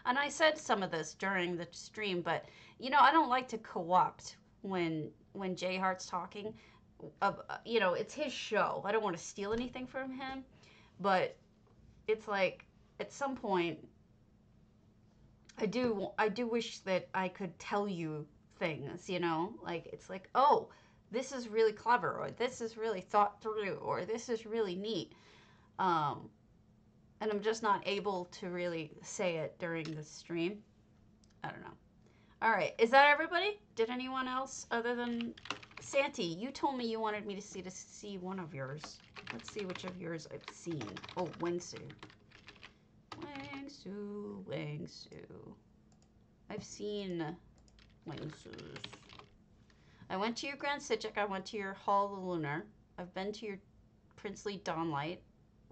S1: And I said some of this during the stream, but you know, I don't like to co-opt when Jay Hart's talking. You know, it's his show. I don't want to steal anything from him, but it's like at some point I do wish that I could tell you things, you know, like it's like, oh, this is really clever, or this is really thought through, or this is really neat, and I'm just not able to really say it during the stream. I don't know. All right, is that everybody? Did anyone else other than Santi? You told me you wanted me to see one of yours. Let's see which of yours I've seen. Oh, Wingsu. Wingsu. I've seen Wingsus. I went to your Grand Sitchik. I went to your Hall of the Lunar. I've been to your Princely Dawnlight,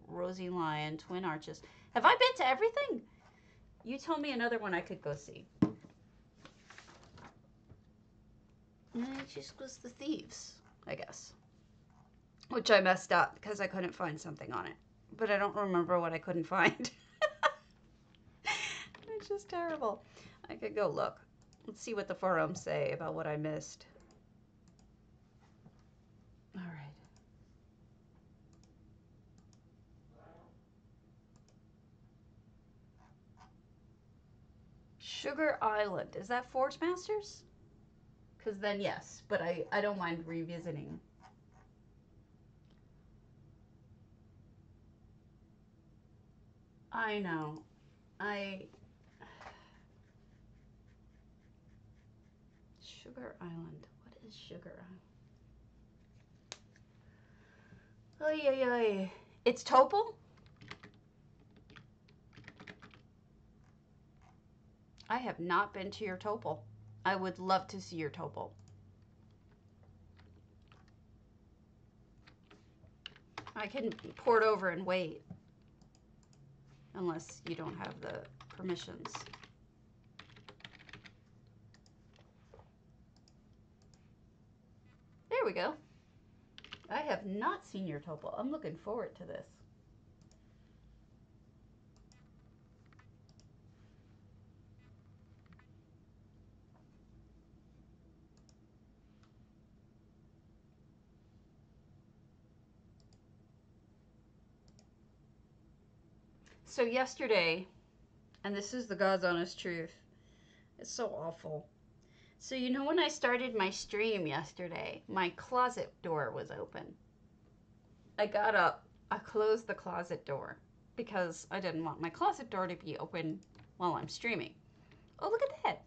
S1: Rosy Lion, Twin Arches. Have I been to everything? You told me another one I could go see. And it just was the Thieves, I guess. Which I messed up because I couldn't find something on it. But I don't remember what I couldn't find. It's just terrible. I could go look. Let's see what the forums say about what I missed. All right. Sugar Island. Is that Forge Masters? Because then yes, but I don't mind revisiting. I know. Sugar Island. What is Sugar Island? Oy, oy, oy. It's Topal? I have not been to your Topal. I would love to see your Topal. I can port over and wait. Unless you don't have the permissions. There we go. I have not seen your Topal. I'm looking forward to this. So yesterday, and this is the God's honest truth, it's so awful. So you know when I started my stream yesterday, my closet door was open. I got up, I closed the closet door because I didn't want my closet door to be open while I'm streaming. Oh, look at that.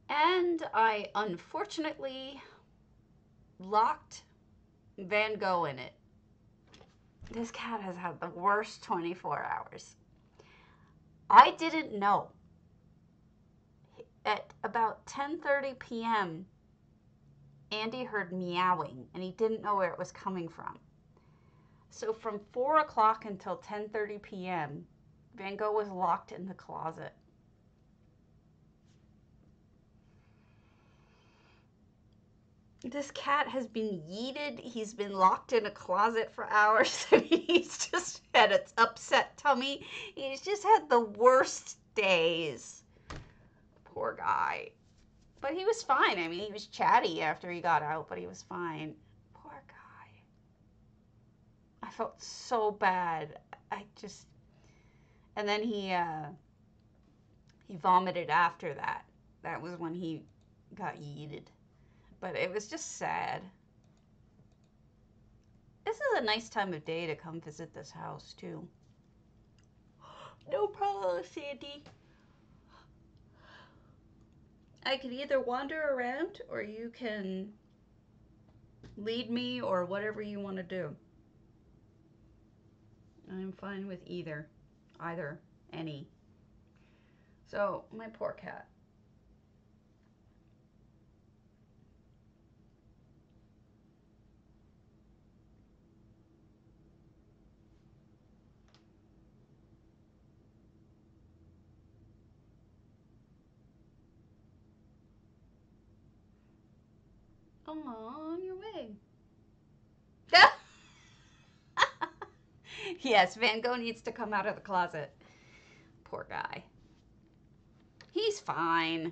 S1: And I unfortunately locked Van Gogh in it. This cat has had the worst 24 hours. I didn't know. At about 10:30 p.m., Andy heard meowing, and he didn't know where it was coming from. So from 4 o'clock until 10:30 p.m., Van Gogh was locked in the closet. This cat has been yeeted. He's been locked in a closet for hours. I mean, he's just had an upset tummy. He's just had the worst days. Poor guy. But he was fine. I mean, he was chatty after he got out, but he was fine. Poor guy. I felt so bad. And then he vomited after that. That was when he got yeeted. But it was just sad. This is a nice time of day to come visit this house, too. No problem, Sandy. I could either wander around or you can lead me or whatever you want to do. I'm fine with either. Either. Any. So, my poor cat. On your way. Yes, Van Gogh needs to come out of the closet. Poor guy. He's fine.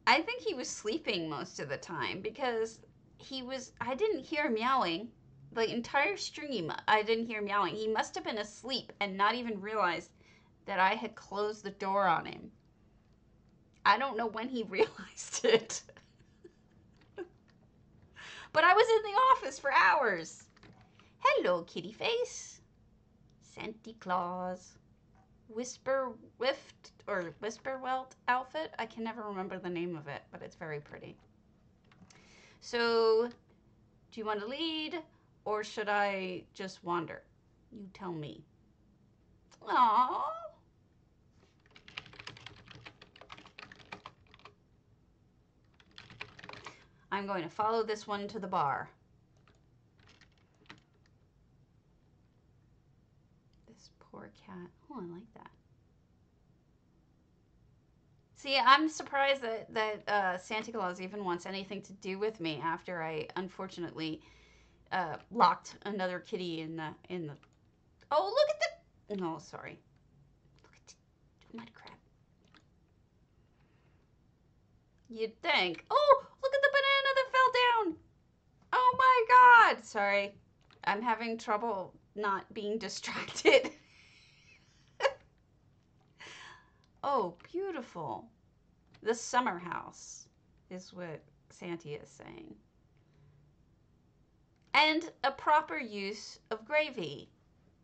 S1: I think he was sleeping most of the time because I didn't hear meowing. The entire stream, I didn't hear meowing. He must have been asleep and not even realized that I had closed the door on him. I don't know when he realized it. But I was in the office for hours. Hello, kitty face. Santa Claus. Whisper Welt outfit. I can never remember the name of it, but it's very pretty. So, do you want to lead or should I just wander? You tell me. Aww. I'm going to follow this one to the bar. This poor cat. Oh, I like that. See, I'm surprised that Santa Claus even wants anything to do with me after I unfortunately locked another kitty in the. Oh, look at the. No, sorry. Look at the mud crab. You'd think. Oh, look at the banana that fell down. Oh my God. Sorry, I'm having trouble not being distracted. Oh, beautiful. The summer house is what Santi is saying. And a proper use of gravy,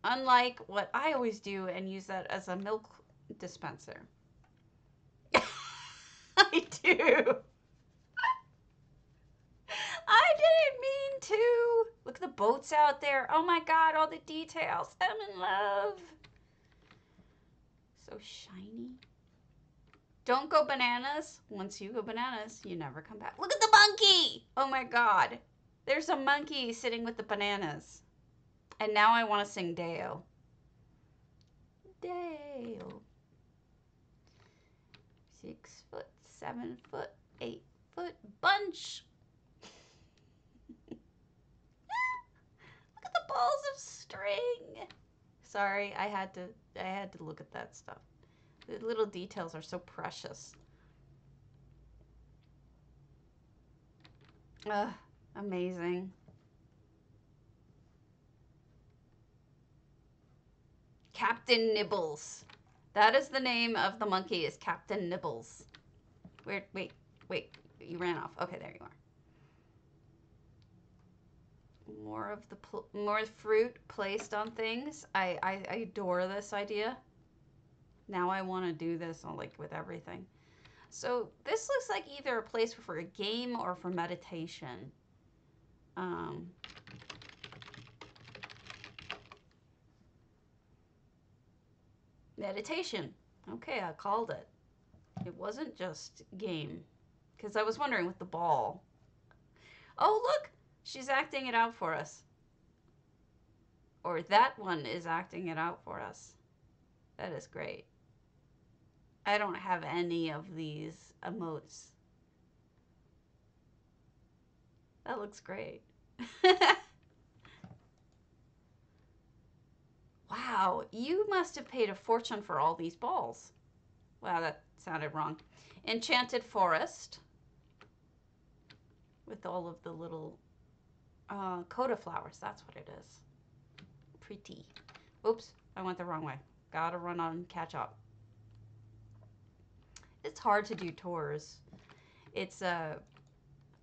S1: unlike what I always do and use that as a milk dispenser. I do. I didn't mean to. Look at the boats out there. Oh my God, all the details. I'm in love. So shiny. Don't go bananas. Once you go bananas, you never come back. Look at the monkey. Oh my God. There's a monkey sitting with the bananas. And now I want to sing Deo. Deo. 6 foot, 7 foot, 8 foot bunch. Look at the balls of string. Sorry, I had to look at that stuff. The little details are so precious. Ugh, amazing. Captain Nibbles. That is the name of the monkey, is Captain Nibbles. Wait. You ran off. Okay, there you are. More fruit placed on things. I adore this idea. Now I want to do this on, like, with everything. So this looks like either a place for a game or for meditation. Meditation. Okay, I called it. It wasn't just game. Because I was wondering with the ball. Oh, look! She's acting it out for us. Or that one is acting it out for us. That is great. I don't have any of these emotes. That looks great. Wow, you must have paid a fortune for all these balls. Wow, that sounded wrong. Enchanted forest. With all of the little coda flowers. That's what it is. Pretty. Oops, I went the wrong way. Gotta run on catch up. It's hard to do tours. It's I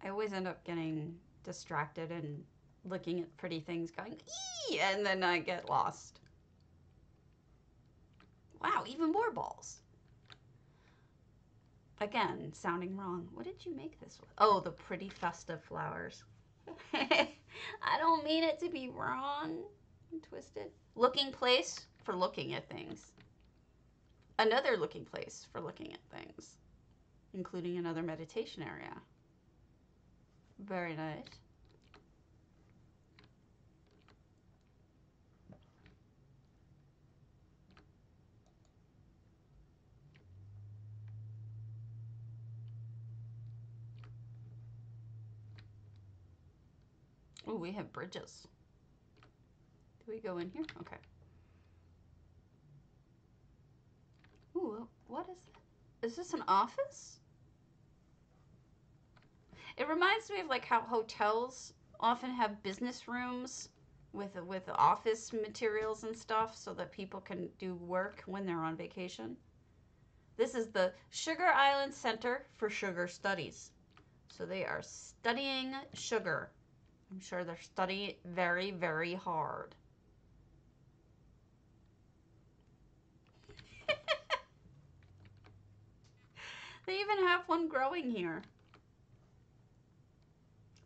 S1: always end up getting distracted and looking at pretty things going, ee, and then I get lost. Wow, even more balls. Again, sounding wrong. What did you make this with? Oh, the pretty festive flowers. I don't mean it to be wrong. I'm twisted. Looking place for looking at things. Another looking place for looking at things, including another meditation area. Very nice. Oh, we have bridges. Do we go in here? Okay. Ooh, what is that? Is this an office? It reminds me of like how hotels often have business rooms with office materials and stuff so that people can do work when they're on vacation. This is the Sugar Island Center for Sugar Studies. So they are studying sugar. I'm sure they're studying very, very hard. They even have one growing here.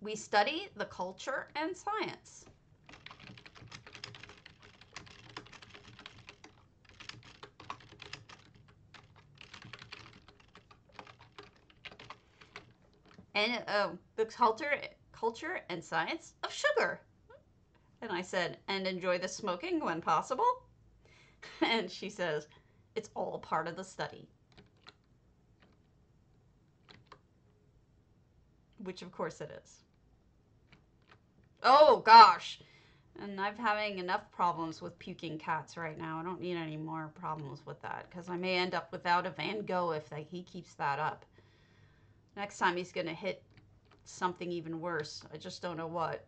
S1: We study the culture and science. And the culture and science of sugar. And I said, and enjoy the smoking when possible. And she says, it's all part of the study. Which of course it is. Oh gosh. And I'm having enough problems with puking cats right now. I don't need any more problems with that because I may end up without a Van Gogh if he keeps that up. Next time he's going to hit something even worse. I just don't know what.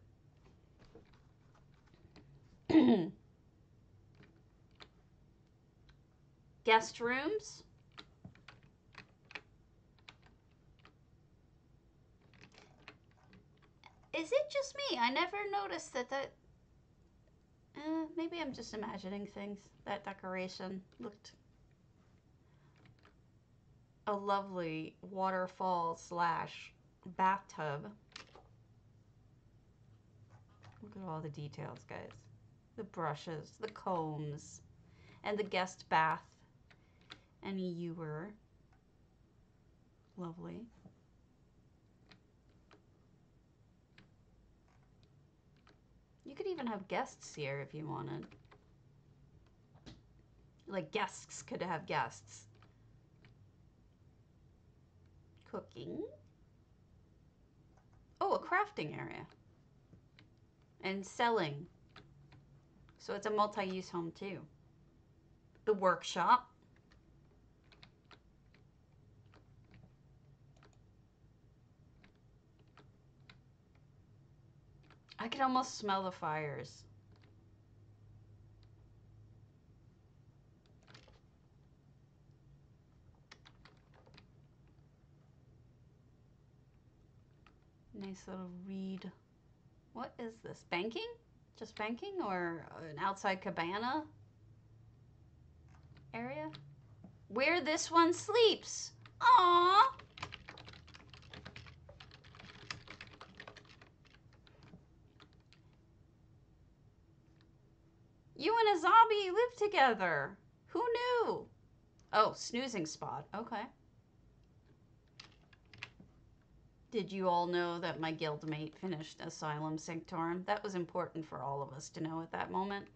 S1: Guest rooms. Is it just me? I never noticed that maybe I'm just imagining things. That decoration looked a lovely waterfall / bathtub. Look at all the details, guys. The brushes, the combs, and the guest bath. And a ewer. Lovely. You could even have guests here if you wanted. Like guests could have guests. Cooking. Oh, a crafting area. And selling. So it's a multi-use home too. The workshop. I can almost smell the fires. Nice little reed. What is this? Banking? Just banking or an outside cabana area? Where this one sleeps. Aww. You and a zombie live together. Who knew? Oh, snoozing spot. Okay. Did you all know that my guildmate finished Asylum Sanctorum? That was important for all of us to know at that moment.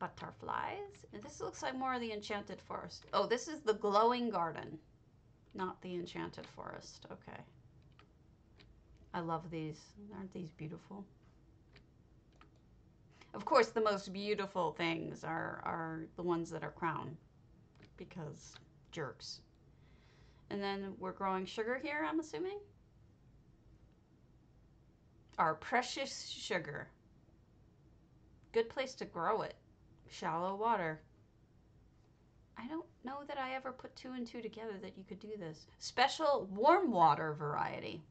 S1: Butterflies. And this looks like more of the Enchanted Forest. Oh, this is the glowing garden, not the Enchanted Forest. Okay. I love these. Aren't these beautiful? Of course, the most beautiful things are the ones that are crown, because jerks. And then we're growing sugar here, I'm assuming? Our precious sugar. Good place to grow it. Shallow water. I don't know that I ever put 2 and 2 together that you could do this. Special warm water variety.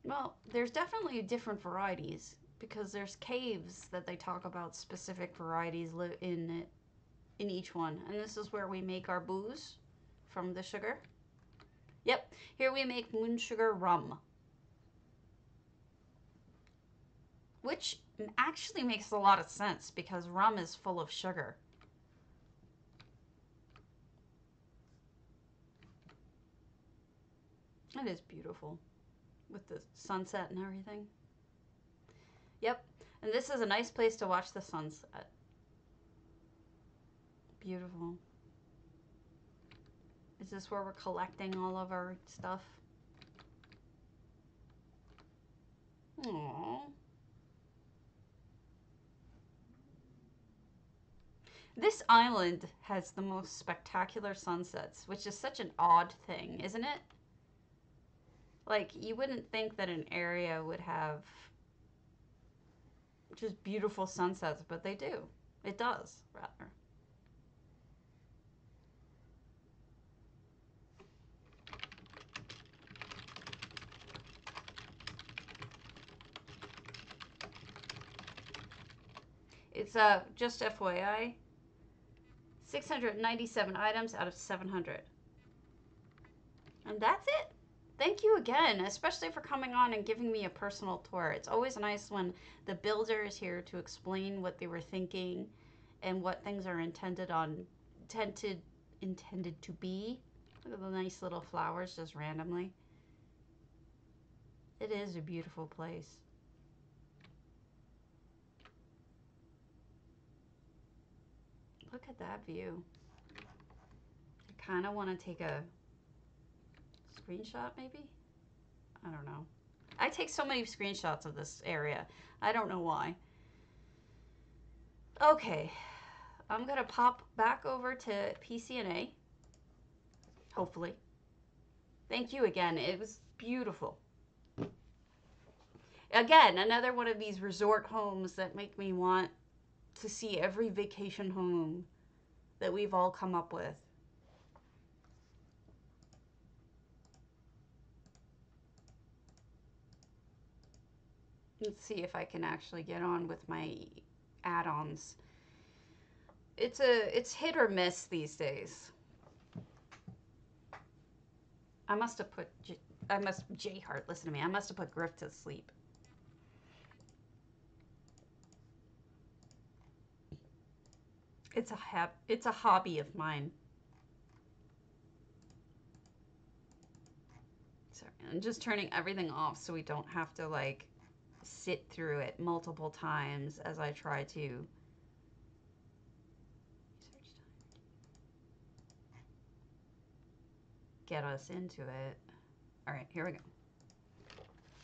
S1: Well, there's definitely different varieties because there's caves that they talk about specific varieties in each one. And this is where we make our booze from the sugar. Yep, here we make moon sugar rum. Which actually makes a lot of sense because rum is full of sugar. It is beautiful with the sunset and everything. Yep, and this is a nice place to watch the sunset. Beautiful. Is this where we're collecting all of our stuff? Aww. This island has the most spectacular sunsets, which is such an odd thing, isn't it? Like, you wouldn't think that an area would have just beautiful sunsets, but they do. It does, rather. It's just FYI, 697 items out of 700. And that's it. Thank you again, especially for coming on and giving me a personal tour. It's always nice when the builder is here to explain what they were thinking and what things are intended to be. Look at the nice little flowers just randomly. It is a beautiful place. Look at that view. I kind of want to take a screenshot, maybe? I don't know. I take so many screenshots of this area. I don't know why. Okay. I'm going to pop back over to PCNA. Hopefully. Thank you again. It was beautiful. Again, another one of these resort homes that make me want to see every vacation home that we've all come up with. Let's see if I can actually get on with my add-ons. It's hit or miss these days. I must have put J-Heart, listen to me. I must have put Griff to sleep. It's a hobby of mine. Sorry, I'm just turning everything off so we don't have to like sit through it multiple times as I try to get us into it. All right, here we go.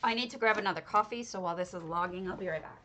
S1: I need to grab another coffee, so while this is logging, I'll be right back.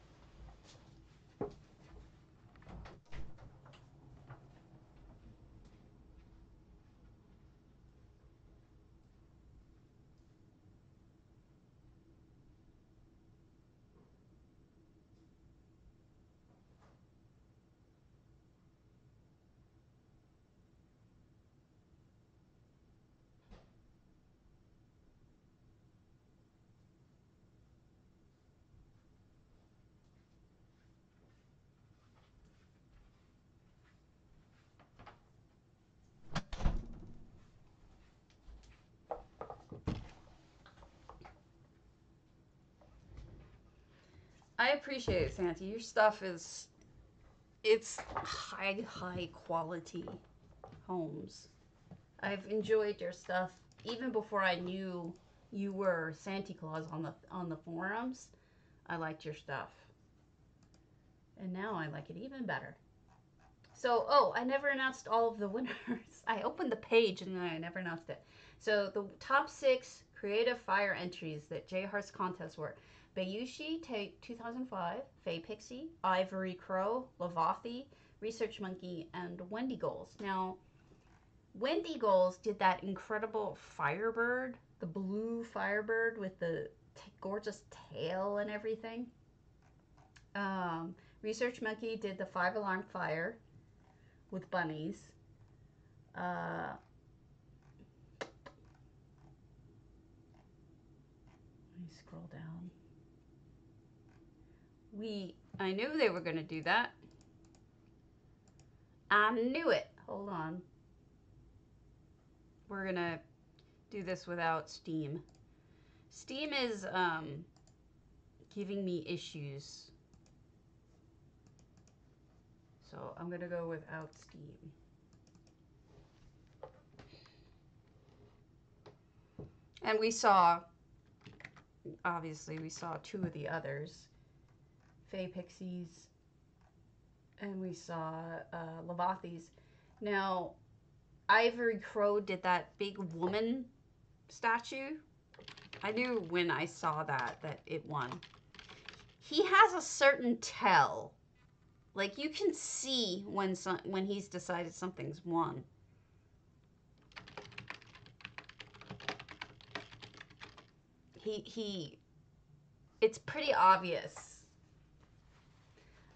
S1: I appreciate it, Santi. Your stuff is, it's high quality homes. I've enjoyed your stuff even before I knew you were Santa Claus on the forums. I liked your stuff. And now I like it even better. So, oh, I never announced all of the winners. I opened the page and then I never announced it. So, the top 6 creative fire entries that J Heart's contest were Bayushi, 2005, Faye Pixie, Ivory Crow, Lavathi, Research Monkey, and Wendy Goals. Now, Wendy Goals did that incredible Firebird, the blue Firebird with the gorgeous tail and everything. Research Monkey did the 5-alarm fire with bunnies. Let me scroll down. I knew they were going to do that. I knew it. Hold on. We're going to do this without Steam. Steam is giving me issues. So I'm going to go without Steam. And we saw, obviously, we saw 2 of the others. Fae Pixies. And we saw Lavathis. Now, Ivory Crow did that big woman statue. I knew when I saw that it won. He has a certain tell. Like, you can see when he's decided something's won. It's pretty obvious.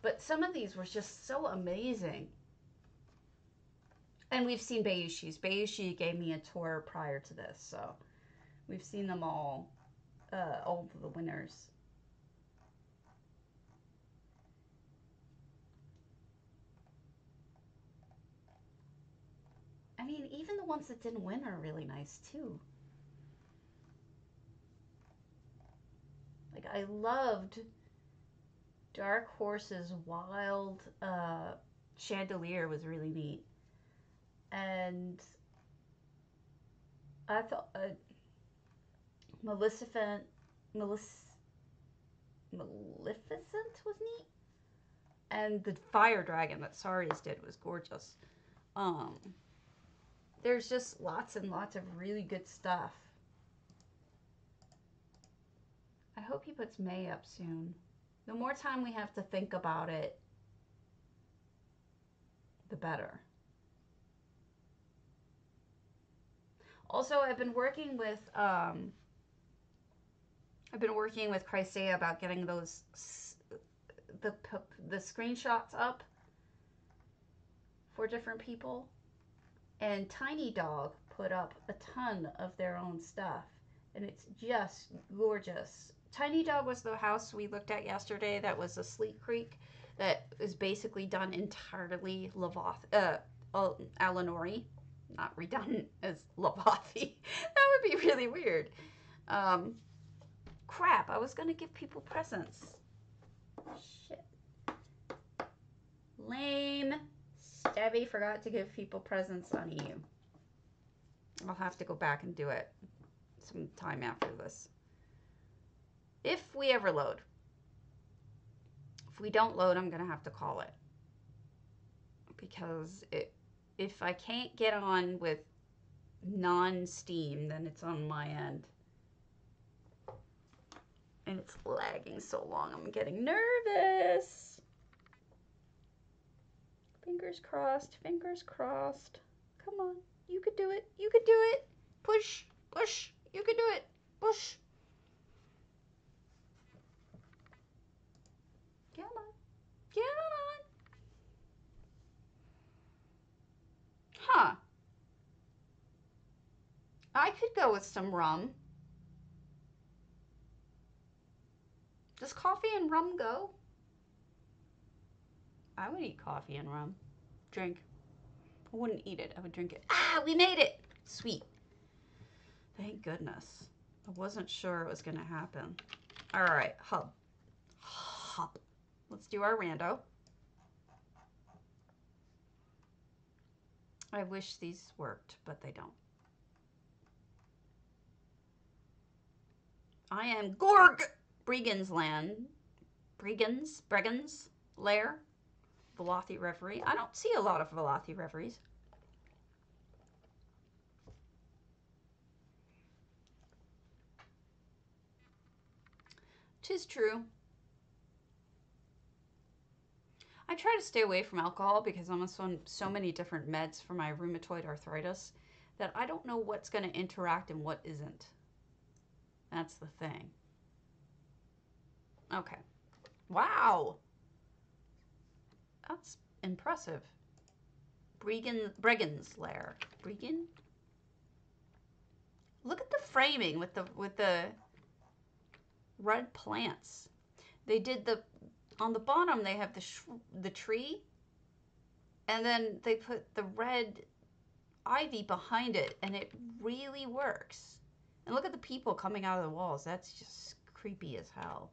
S1: But some of these were just so amazing. And we've seen Bayushi's. Bayushi gave me a tour prior to this, so we've seen them all of the winners. I mean, even the ones that didn't win are really nice, too. Like, I loved Dark Horse's Wild Chandelier was really neat. And I thought Maleficent was neat. And the fire dragon that Sari's did was gorgeous. There's just lots and lots of really good stuff. I hope he puts May up soon. The more time we have to think about it, the better. Also, I've been working with Chrysaea about getting those the screenshots up for different people. And Tiny Dog put up a ton of their own stuff, and it's just gorgeous. Tiny Dog was the house we looked at yesterday that was a Sleek Creek that is basically done entirely Elinhir, not redundant as Lavathi. That would be really weird. Crap, I was going to give people presents. Shit. Lame. Stabby forgot to give people presents on EU. I'll have to go back and do it some time after this. If we ever load. If we don't load, I'm going to have to call it. Because if I can't get on with non-Steam, then it's on my end. And it's lagging so long, I'm getting nervous. Fingers crossed, fingers crossed. Come on, you could do it, you could do it. Push, push, you could do it, push. Come on, come on. Huh. I could go with some rum. Does coffee and rum go? I would eat coffee and rum. Drink. I wouldn't eat it. I would drink it. Ah, we made it! Sweet. Thank goodness. I wasn't sure it was going to happen. All right, hub. hop. Let's do our rando. I wish these worked, but they don't. Iamgorg, Bregan's land. Bregan's Lair. Veltohi reverie. I don't see a lot of Veltohi reveries. Tis true. I try to stay away from alcohol because I'm on so many different meds for my rheumatoid arthritis that I don't know what's going to interact and what isn't. That's the thing. Okay. Wow. That's impressive. Bregan's Lair. Bregan? Look at the framing with the red plants. They did on the bottom they have the tree, and then they put the red ivy behind it, and it really works. And look at the people coming out of the walls. That's just creepy as hell.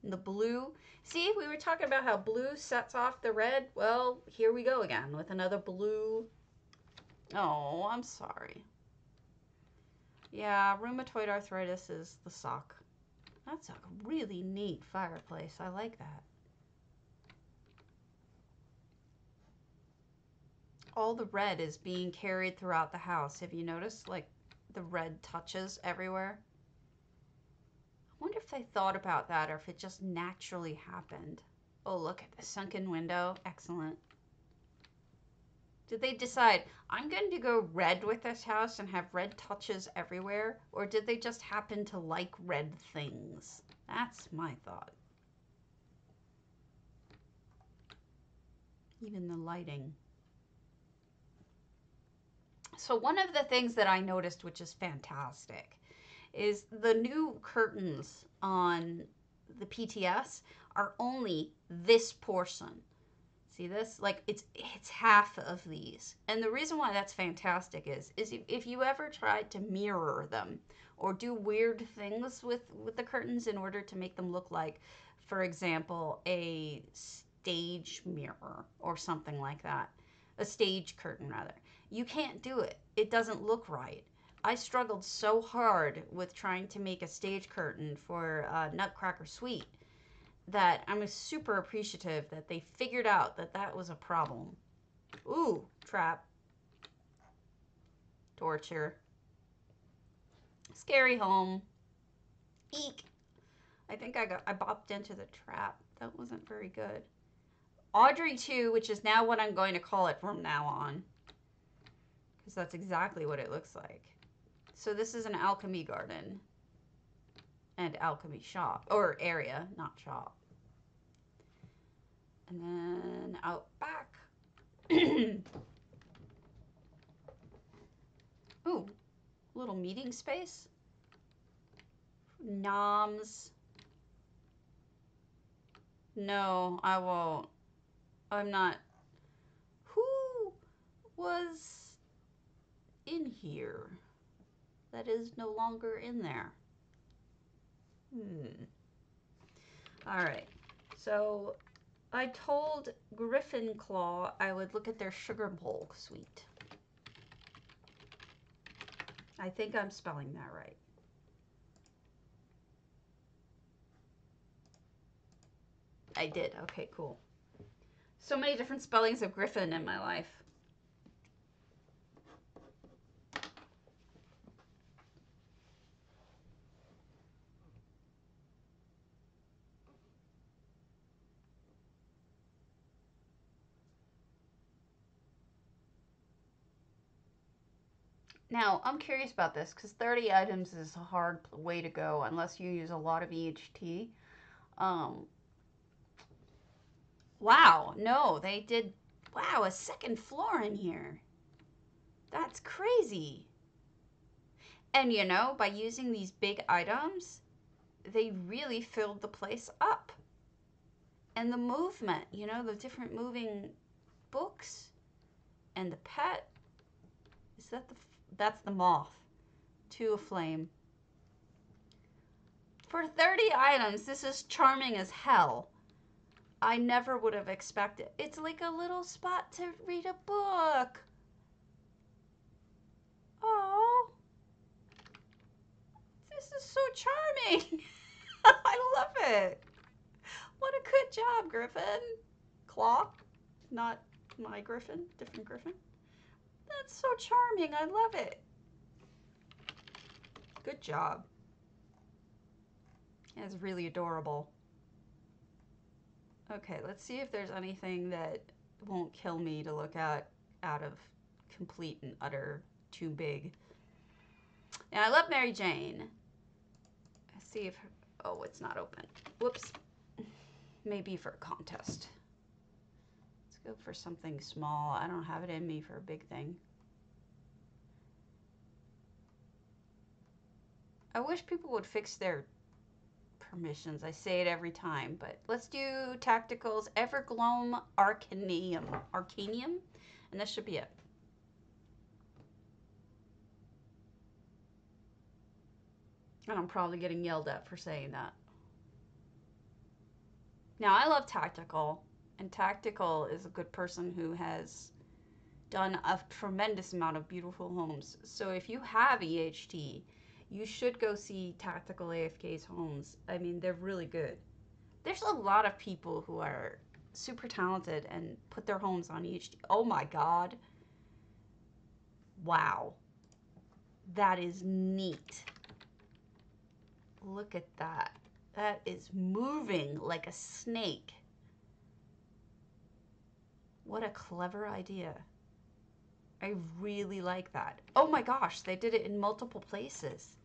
S1: And the blue. See, we were talking about how blue sets off the red. Well, here we go again with another blue. Oh, I'm sorry. Yeah, rheumatoid arthritis is the suck. That's a really neat fireplace. I like that. All the red is being carried throughout the house. Have you noticed, like, the red touches everywhere? I wonder if they thought about that or if it just naturally happened. Oh, look at the sunken window. Excellent. Did they decide, I'm going to go red with this house and have red touches everywhere? Or did they just happen to like red things? That's my thought. Even the lighting. So one of the things that I noticed, which is fantastic, is the new curtains on the PTS are only this portion. See this? Like it's half of these. And the reason why that's fantastic is if you ever tried to mirror them or do weird things with the curtains in order to make them look like, for example, a stage mirror or something like that, a stage curtain rather, you can't do it. It doesn't look right. I struggled so hard with trying to make a stage curtain for Nutcracker Suite that I'm super appreciative that they figured out that that was a problem. Ooh, trap. Torture. Scary home. Eek. I think I bopped into the trap. That wasn't very good. Audrey 2, which is now what I'm going to call it from now on. Because that's exactly what it looks like. So this is an alchemy garden. And alchemy shop. Or area, not shop. And then out back. Ooh, little meeting space. Noms. No, I won't. I'm not. Who was in here that is no longer in there? All right. So I told Gryfonclaw I would look at their sugar bowl suite. I think I'm spelling that right. I did. Okay, cool. So many different spellings of Griffin in my life. Now, I'm curious about this because 30 items is a hard way to go unless you use a lot of EHT. Wow, no, they did, wow, a second floor in here. That's crazy. And you know, by using these big items, they really filled the place up. And the movement, you know, the different moving books and the pet. Is that that's the moth to a flame. For 30 items, this is charming as hell. I never would have expected. It's like a little spot to read a book. Oh, this is so charming. I love it. What a good job, Griffin. Claw, not my Griffin, different Griffin. That's so charming. I love it. Good job. It's really adorable. Okay, let's see if there's anything that won't kill me to look at out of complete and utter too big. And I love Mary Jane. Let's see if, oh, it's not open. Whoops. Maybe for a contest. Let's go for something small. I don't have it in me for a big thing. I wish people would fix their permissions. I say it every time, but let's do Tactical's Evergloam Arcaneum. Arcaneum? And this should be it. And I'm probably getting yelled at for saying that. Now, I love Tactical, and Tactical is a good person who has done a tremendous amount of beautiful homes. So if you have EHT, you should go see Tactical AFK's homes. I mean, they're really good. There's a lot of people who are super talented and put their homes on EHT. Oh my God. Wow. That is neat. Look at that. That is moving like a snake. What a clever idea. I really like that. Oh my gosh, they did it in multiple places.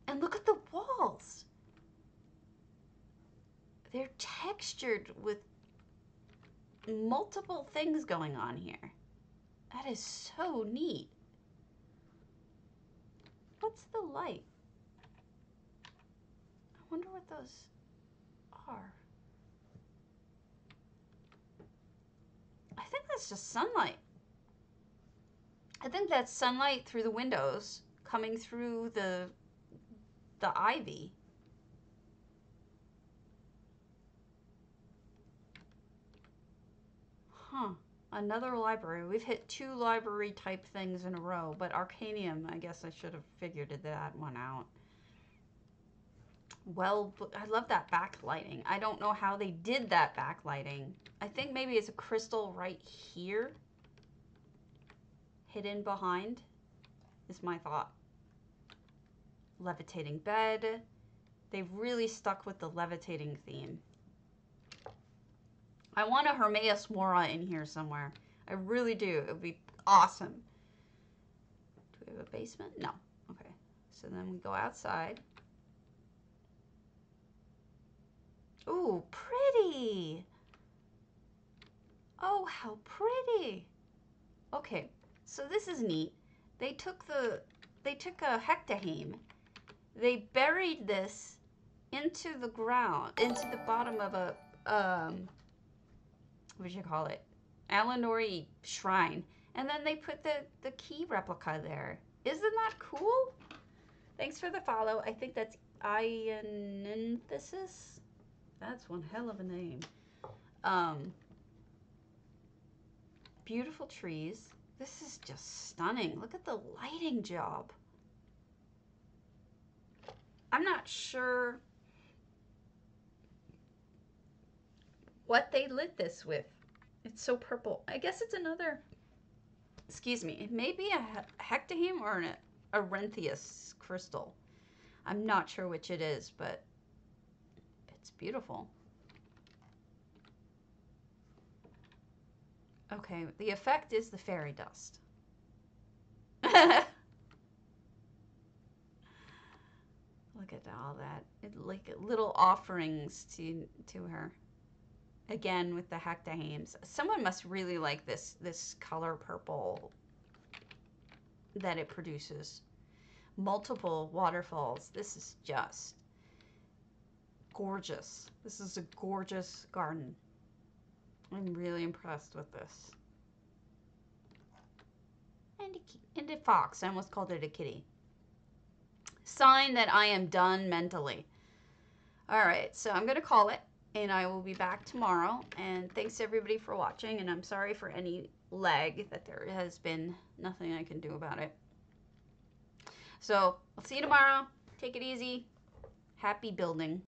S1: And look at the walls. They're textured with multiple things going on here. That is so neat. What's the light? I wonder what those are. I think that's just sunlight. I think that's sunlight through the windows coming through the ivy. Huh. Another library. We've hit 2 library type things in a row, but arcaneum, I guess I should have figured that one out. Well, I love that backlighting. I don't know how they did that backlighting. I think maybe it's a crystal right here, hidden behind, is my thought. Levitating bed. They've really stuck with the levitating theme. I want a Hermaeus Mora in here somewhere. I really do. It would be awesome. Do we have a basement? No. Okay. So then we go outside. Ooh, pretty. Oh, how pretty. Okay. So this is neat. They took a hectahame. They buried this into the ground, into the bottom of a what do you call it? Elinhir shrine. And then they put the key replica there. Isn't that cool? Thanks for the follow. I think that's iamgorg. That's one hell of a name. Beautiful trees. This is just stunning. Look at the lighting job. I'm not sure what they lit this with. It's so purple. I guess it's another, excuse me, it may be a hectaheme or a Renthius crystal. I'm not sure which it is, but it's beautiful. Okay, the effect is the fairy dust. Look at all that. It, like little offerings to her. Again with the hectahames. Someone must really like this color purple that it produces. Multiple waterfalls. This is just gorgeous. This is a gorgeous garden. I'm really impressed with this. And a fox. I almost called it a kitty. sign that I am done mentally. All right, so I'm going to call it, and I will be back tomorrow. And thanks everybody for watching, and I'm sorry for any lag that there has been. Nothing I can do about it. So I'll see you tomorrow. Take it easy. Happy building.